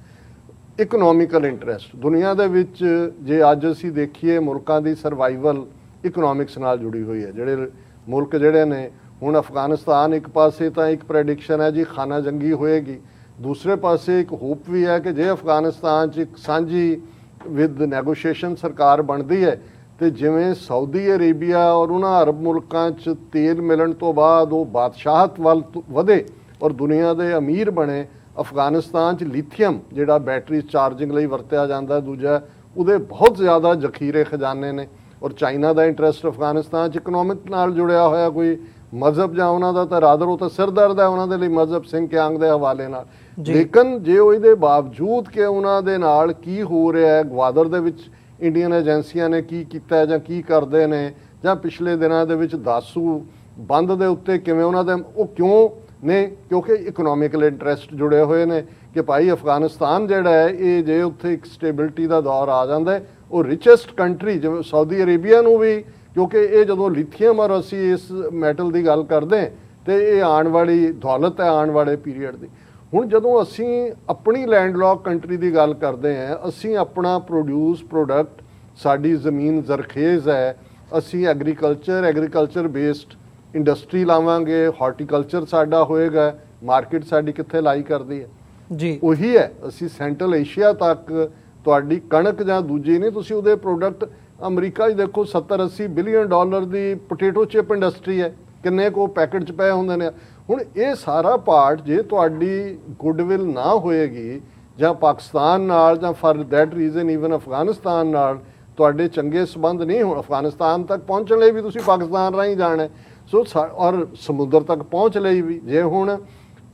ਇਕਨੋਮਿਕਲ ਇੰਟਰਸਟ ਦੁਨੀਆ ਦੇ ਵਿੱਚ ਜੇ ਅੱਜ ਅਸੀਂ ਦੇਖੀਏ, ਮੁਲਕਾਂ ਦੀ ਸਰਵਾਈਵਲ ਇਕਨੋਮਿਕਸ ਨਾਲ ਜੁੜੀ ਹੋਈ ਹੈ। ਜਿਹੜੇ ਮੁਲਕ ਜਿਹੜੇ ਨੇ, ਹੁਣ ਅਫਗਾਨਿਸਤਾਨ ਇੱਕ ਪਾਸੇ ਤਾਂ ਇੱਕ ਪ੍ਰੈਡਿਕਸ਼ਨ ਹੈ ਜੀ ਖਾਨਾ ਜੰਗੀ ਹੋਏਗੀ, ਦੂਸਰੇ ਪਾਸੇ ਇੱਕ ਹੋਪ ਵੀ ਹੈ ਕਿ ਜੇ ਅਫਗਾਨਿਸਤਾਨ 'ਚ ਇੱਕ ਸਾਂਝੀ ਵਿਦ ਨੈਗੋਸ਼ੀਏਸ਼ਨ ਸਰਕਾਰ ਬਣਦੀ ਹੈ ਤੇ ਜਿਵੇਂ ਸਾਊਦੀ ਅਰੇਬੀਆ ਔਰ ਉਹਨਾਂ ਅਰਬ ਮੁਲਕਾਂ 'ਚ ਤੇਲ ਮਿਲਣ ਤੋਂ ਬਾਅਦ ਉਹ ਬਾਦਸ਼ਾਹਤ ਵੱਲ ਵਧੇ ਔਰ ਦੁਨੀਆ ਦੇ ਅਮੀਰ ਬਣੇ। ਅਫਗਾਨਿਸਤਾਨ 'ਚ ਲਿਥੀਅਮ ਜਿਹੜਾ ਬੈਟਰੀ ਚਾਰਜਿੰਗ ਲਈ ਵਰਤਿਆ ਜਾਂਦਾ, ਦੂਜਾ ਉਹਦੇ ਬਹੁਤ ਜ਼ਿਆਦਾ ਜ਼ਖੀਰੇ ਖਜ਼ਾਨੇ ਨੇ। ਔਰ ਚਾਈਨਾ ਦਾ ਇੰਟਰਸਟ ਅਫਗਾਨਿਸਤਾਨ 'ਚ ਇਕਨੋਮਿਕ ਨਾਲ ਜੁੜਿਆ ਹੋਇਆ, ਕੋਈ ਮਜ਼ਹਬ ਜਾਂ ਉਹਨਾਂ ਦਾ ਤਾਂ ਰਾਦਰ, ਉਹ ਤਾਂ ਸਿਰਦਰਦ ਹੈ ਉਹਨਾਂ ਦੇ ਲਈ ਮਜ਼ਹਬ ਸਿੰਘ ਕਿਆਂਗ ਦੇ ਹਵਾਲੇ ਨਾਲ। ਲੇਕਿਨ ਜੇ ਉਹ ਇਹਦੇ ਬਾਵਜੂਦ ਕਿ ਉਹਨਾਂ ਦੇ ਨਾਲ ਕੀ ਹੋ ਰਿਹਾ ਹੈ, ਗਵਾਦਰ ਦੇ ਵਿੱਚ ਇੰਡੀਅਨ ਏਜੰਸੀਆਂ ਨੇ ਕੀ ਕੀਤਾ ਜਾਂ ਕੀ ਕਰਦੇ ਨੇ, ਜਾਂ ਪਿਛਲੇ ਦਿਨਾਂ ਦੇ ਵਿੱਚ ਦਾਸੂ ਬੰਦ ਦੇ ਉੱਤੇ ਕਿਵੇਂ ਉਹਨਾਂ ਦੇ ਉਹ ਕਿਉਂ ਨੇ, ਕਿਉਂਕਿ ਇਕਨੋਮਿਕਲ ਇੰਟਰਸਟ ਜੁੜੇ ਹੋਏ ਨੇ ਕਿ ਭਾਈ ਅਫਗਾਨਿਸਤਾਨ ਜਿਹੜਾ ਹੈ ਇਹ ਜੇ ਉੱਥੇ ਇੱਕ ਸਟੇਬਿਲਿਟੀ ਦਾ ਦੌਰ ਆ ਜਾਂਦਾ ਹੈ, ਉਹ ਰਿਚੈਸਟ ਕੰਟਰੀ ਜਿਵੇਂ ਸਾਊਦੀ ਅਰੇਬੀਆ ਨੂੰ ਵੀ, ਕਿਉਂਕਿ ਇਹ ਜਦੋਂ ਲਿਥੀਅਮ ਔਰ ਅਸੀਂ ਇਸ ਮੈਟਲ ਦੀ ਗੱਲ ਕਰਦੇ ਹਾਂ ਤੇ ਇਹ ਆਉਣ ਵਾਲੀ ਦੌਲਤ ਹੈ ਆਉਣ ਵਾਲੇ ਪੀਰੀਅਡ ਦੀ। ਹੁਣ ਜਦੋਂ ਅਸੀਂ ਆਪਣੀ ਲੈਂਡਲੌਕ ਕੰਟਰੀ ਦੀ ਗੱਲ ਕਰਦੇ ਹਾਂ, ਅਸੀਂ ਆਪਣਾ ਪ੍ਰੋਡਕਟ, ਸਾਡੀ ਜ਼ਮੀਨ ਜ਼ਰਖੇਜ਼ ਹੈ, ਅਸੀਂ ਐਗਰੀਕਲਚਰ ਬੇਸਡ ਇੰਡਸਟਰੀ ਲਾਵਾਂਗੇ, ਹਾਰਟੀਕਲਚਰ ਸਾਡਾ ਹੋਏਗਾ, ਮਾਰਕੀਟ ਸਾਡੀ ਕਿੱਥੇ ਲਾਈ ਕਰਦੀ ਹੈ ਜੀ, ਉਹੀ ਹੈ। ਅਸੀਂ ਸੈਂਟਰਲ ਏਸ਼ੀਆ ਤੱਕ ਤੁਹਾਡੀ ਕਣਕ ਜਾਂ ਦੂਜੀ ਨਹੀਂ, ਤੁਸੀਂ ਉਹਦੇ ਪ੍ਰੋਡਕਟ ਅਮਰੀਕਾ 'ਚ ਦੇਖੋ 70-80 ਬਿਲੀਅਨ ਡਾਲਰ ਦੀ ਪੋਟੇਟੋ ਚਿਪ ਇੰਡਸਟਰੀ ਹੈ, ਕਿੰਨੇ ਕੁ ਪੈਕਟ 'ਚ ਪਏ ਹੁੰਦੇ ਨੇ। ਹੁਣ ਇਹ ਸਾਰਾ ਪਾਰਟ ਜੇ ਤੁਹਾਡੀ ਗੁੱਡਵਿਲ ਨਾ ਹੋਏਗੀ ਜਾਂ ਪਾਕਿਸਤਾਨ ਨਾਲ ਜਾਂ for that reason even Afghanistan ਨਾਲ ਤੁਹਾਡੇ ਚੰਗੇ ਸੰਬੰਧ ਨਹੀਂ ਹੋਣ, ਅਫਗਾਨਿਸਤਾਨ ਤੱਕ ਪਹੁੰਚਣ ਲਈ ਵੀ ਤੁਸੀਂ ਪਾਕਿਸਤਾਨ ਰਾਹੀਂ ਜਾਣਾ, ਸੋ ਔਰ ਸਮੁੰਦਰ ਤੱਕ ਪਹੁੰਚ ਲਈ ਵੀ ਜੇ ਹੁਣ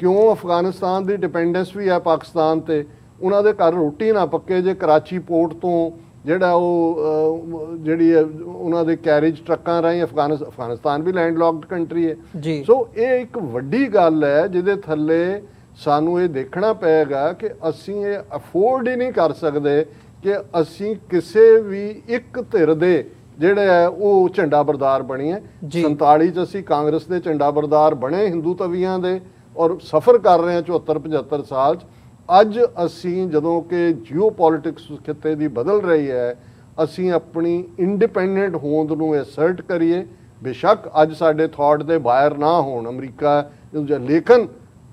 ਕਿਉਂ ਅਫਗਾਨਿਸਤਾਨ ਦੀ ਡਿਪੈਂਡੈਂਸ ਵੀ ਹੈ ਪਾਕਿਸਤਾਨ ਤੇ, ਉਹਨਾਂ ਦੇ ਘਰ ਰੋਟੀ ਨਾ ਪੱਕੇ ਜੇ ਕਰਾਚੀ ਪੋਰਟ ਤੋਂ ਜਿਹੜਾ ਉਹ ਜਿਹੜੀ ਉਹਨਾਂ ਦੇ ਕੈਰੇਜ ਟਰੱਕਾਂ ਰਾਹੀਂ ਅਫਗਾਨਿਸਤਾਨ ਵੀ ਲੈਂਡਲੌਕਡ ਕੰਟਰੀ ਹੈ। ਸੋ ਇਹ ਇੱਕ ਵੱਡੀ ਗੱਲ ਹੈ ਜਿਹਦੇ ਥੱਲੇ ਸਾਨੂੰ ਇਹ ਦੇਖਣਾ ਪਏਗਾ ਕਿ ਅਸੀਂ ਇਹ ਅਫੋਰਡ ਹੀ ਨਹੀਂ ਕਰ ਸਕਦੇ ਕਿ ਅਸੀਂ ਕਿਸੇ ਵੀ ਇੱਕ ਧਿਰ ਦੇ ਜਿਹੜੇ ਹੈ ਉਹ ਝੰਡਾ ਬਰਦਾਰ ਬਣੀਏ। 47 'ਚ ਅਸੀਂ ਕਾਂਗਰਸ ਦੇ ਝੰਡਾ ਬਰਦਾਰ ਬਣੇ ਹਿੰਦੂ ਤਵੀਆਂ ਦੇ ਔਰ ਸਫ਼ਰ ਕਰ ਰਹੇ ਹਾਂ 74-75 ਸਾਲ 'ਚ। ਅੱਜ ਅਸੀਂ ਜਦੋਂ ਕਿ ਜੀਓ ਪੋਲਿਟਿਕਸ ਖਿੱਤੇ ਦੀ ਬਦਲ ਰਹੀ ਹੈ, ਅਸੀਂ ਆਪਣੀ ਇੰਡੀਪੈਂਡੈਂਟ ਹੋਂਦ ਨੂੰ ਐਸਰਟ ਕਰੀਏ। ਬੇਸ਼ੱਕ ਅੱਜ ਸਾਡੇ ਥਾਟ ਦੇ ਬਾਹਰ ਨਾ ਹੋਣ ਅਮਰੀਕਾ, ਲੇਕਿਨ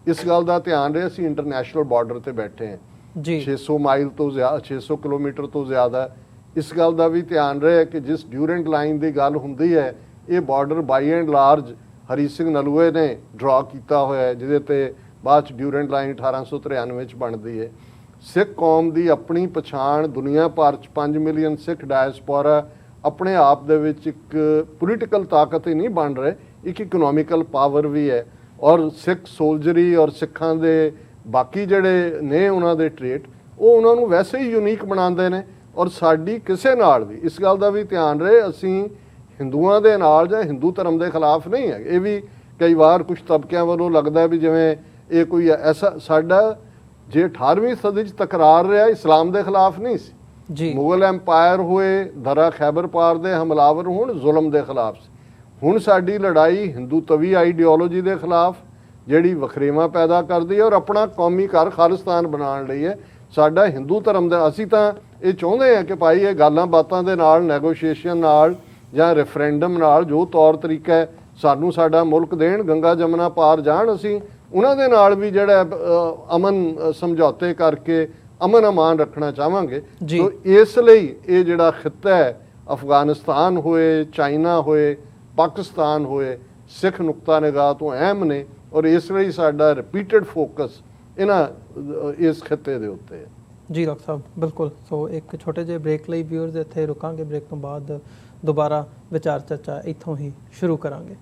ਇਸ ਗੱਲ ਦਾ ਧਿਆਨ ਰਹੇ ਅਸੀਂ ਇੰਟਰਨੈਸ਼ਨਲ ਬਾਰਡਰ ਤੇ ਬੈਠੇ ਹਾਂ ਜੀ, 600 ਮਾਈਲ ਤੋਂ ਜ਼ਿਆਦਾ, 600 ਕਿਲੋਮੀਟਰ ਤੋਂ ਜ਼ਿਆਦਾ। ਇਸ ਗੱਲ ਦਾ ਵੀ ਧਿਆਨ ਰਹੇ ਕਿ ਜਿਸ ਡਿਊਰੈਂਟ ਲਾਈਨ ਦੀ ਗੱਲ ਹੁੰਦੀ ਹੈ, ਇਹ border by and large Hari Singh ਨਲੂਏ ਨੇ ਡਰਾ ਕੀਤਾ ਹੋਇਆ ਹੈ, ਜਿਹਦੇ ਤੇ ਬਾਅਦ 'ਚ ਡਿਊਰੈਂਟ ਲਾਈਨ 1893 'ਚ ਬਣਦੀ ਹੈ। ਸਿੱਖ ਕੌਮ ਦੀ ਆਪਣੀ ਪਛਾਣ ਦੁਨੀਆ ਭਰ 'ਚ 5 ਮਿਲੀਅਨ ਸਿੱਖ ਡਾਇਸਪੋਰਾ ਆਪਣੇ ਆਪ ਦੇ ਵਿੱਚ ਇੱਕ ਪੋਲੀਟੀਕਲ ਤਾਕਤ ਹੀ ਨਹੀਂ ਬਣ ਰਹੇ, ਇੱਕ ਇਕਨੋਮਿਕਲ ਪਾਵਰ ਵੀ ਹੈ। ਔਰ ਸਿੱਖ ਸੋਲਜਰੀ ਔਰ ਸਿੱਖਾਂ ਦੇ ਬਾਕੀ ਜਿਹੜੇ ਨੇ ਉਹਨਾਂ ਦੇ ਟ੍ਰੇਟ, ਉਹ ਉਹਨਾਂ ਨੂੰ ਵੈਸੇ ਹੀ ਯੂਨੀਕ ਬਣਾਉਂਦੇ ਨੇ। ਔਰ ਸਾਡੀ ਕਿਸੇ ਨਾਲ ਵੀ ਇਸ ਗੱਲ ਦਾ ਵੀ ਧਿਆਨ ਰਹੇ, ਅਸੀਂ ਹਿੰਦੂਆਂ ਦੇ ਨਾਲ ਜਾਂ ਹਿੰਦੂ ਧਰਮ ਦੇ ਖਿਲਾਫ ਨਹੀਂ ਹੈ। ਇਹ ਵੀ ਕਈ ਵਾਰ ਕੁਝ ਤਬਕਿਆਂ ਵੱਲੋਂ ਲੱਗਦਾ ਵੀ ਜਿਵੇਂ ਇਹ ਕੋਈ ਐਸਾ, ਸਾਡਾ ਜੇ 18ਵੀਂ ਸਦੀ 'ਚ ਤਕਰਾਰ ਰਿਹਾ ਇਸਲਾਮ ਦੇ ਖਿਲਾਫ ਨਹੀਂ ਸੀ ਜੀ। ਮੁਗਲ ਐਮਪਾਇਰ ਹੋਏ, ਦਰਾ ਖੈਬਰ ਪਾਰ ਦੇ ਹਮਲਾਵਰ ਹੋਣ, ਜ਼ੁਲਮ ਦੇ ਖਿਲਾਫ ਸੀ। ਹੁਣ ਸਾਡੀ ਲੜਾਈ ਹਿੰਦੂ ਤਵੀ ਆਈਡੀਓਲੋਜੀ ਦੇ ਖਿਲਾਫ ਜਿਹੜੀ ਵਖਰੇਵਾਂ ਪੈਦਾ ਕਰਦੀ ਹੈ ਔਰ ਆਪਣਾ ਕੌਮੀ ਘਰ ਖਾਲਿਸਤਾਨ ਬਣਾਉਣ ਲਈ ਹੈ। ਸਾਡਾ ਹਿੰਦੂ ਧਰਮ ਦਾ, ਅਸੀਂ ਤਾਂ ਇਹ ਚਾਹੁੰਦੇ ਹਾਂ ਕਿ ਭਾਈ ਇਹ ਗੱਲਾਂ ਬਾਤਾਂ ਦੇ ਨਾਲ, ਨੈਗੋਸ਼ੀਏਸ਼ਨ ਨਾਲ ਜਾਂ ਰੈਫਰੈਂਡਮ ਨਾਲ ਜੋ ਤੌਰ ਤਰੀਕਾ ਹੈ ਸਾਨੂੰ ਸਾਡਾ ਮੁਲਕ ਦੇਣ, ਗੰਗਾ ਜਮਨਾ ਪਾਰ ਜਾਣ, ਅਸੀਂ ਉਹਨਾਂ ਦੇ ਨਾਲ ਵੀ ਜਿਹੜਾ ਅਮਨ ਸਮਝੌਤੇ ਕਰਕੇ ਅਮਨ ਅਮਾਨ ਰੱਖਣਾ ਚਾਹਾਂਗੇ। ਸੋ ਇਸ ਲਈ ਇਹ ਜਿਹੜਾ ਖਿੱਤਾ ਹੈ, ਅਫਗਾਨਿਸਤਾਨ ਹੋਏ, ਚਾਈਨਾ ਹੋਏ, ਪਾਕਿਸਤਾਨ ਹੋਏ, ਸਿੱਖ ਨੁਕਤਾ ਨਿਗਾਹ ਤੋਂ ਅਹਿਮ ਨੇ। ਔਰ ਇਸ ਲਈ ਸਾਡਾ ਰਿਪੀਟਡ ਫੋਕਸ ਇਸ ਖਿੱਤੇ ਦੇ ਉੱਤੇ ਹੈ। ਜੀ ਡਾਕਟਰ ਸਾਹਿਬ, ਬਿਲਕੁਲ। ਸੋ ਇੱਕ ਛੋਟੇ ਜਿਹੇ ਬ੍ਰੇਕ ਲਈ ਵਿਊਅਰਸ ਇੱਥੇ ਰੁਕਾਂਗੇ, ਬ੍ਰੇਕ ਤੋਂ ਬਾਅਦ ਦੁਬਾਰਾ ਵਿਚਾਰ ਚਰਚਾ ਇੱਥੋਂ ਹੀ ਸ਼ੁਰੂ ਕਰਾਂਗੇ।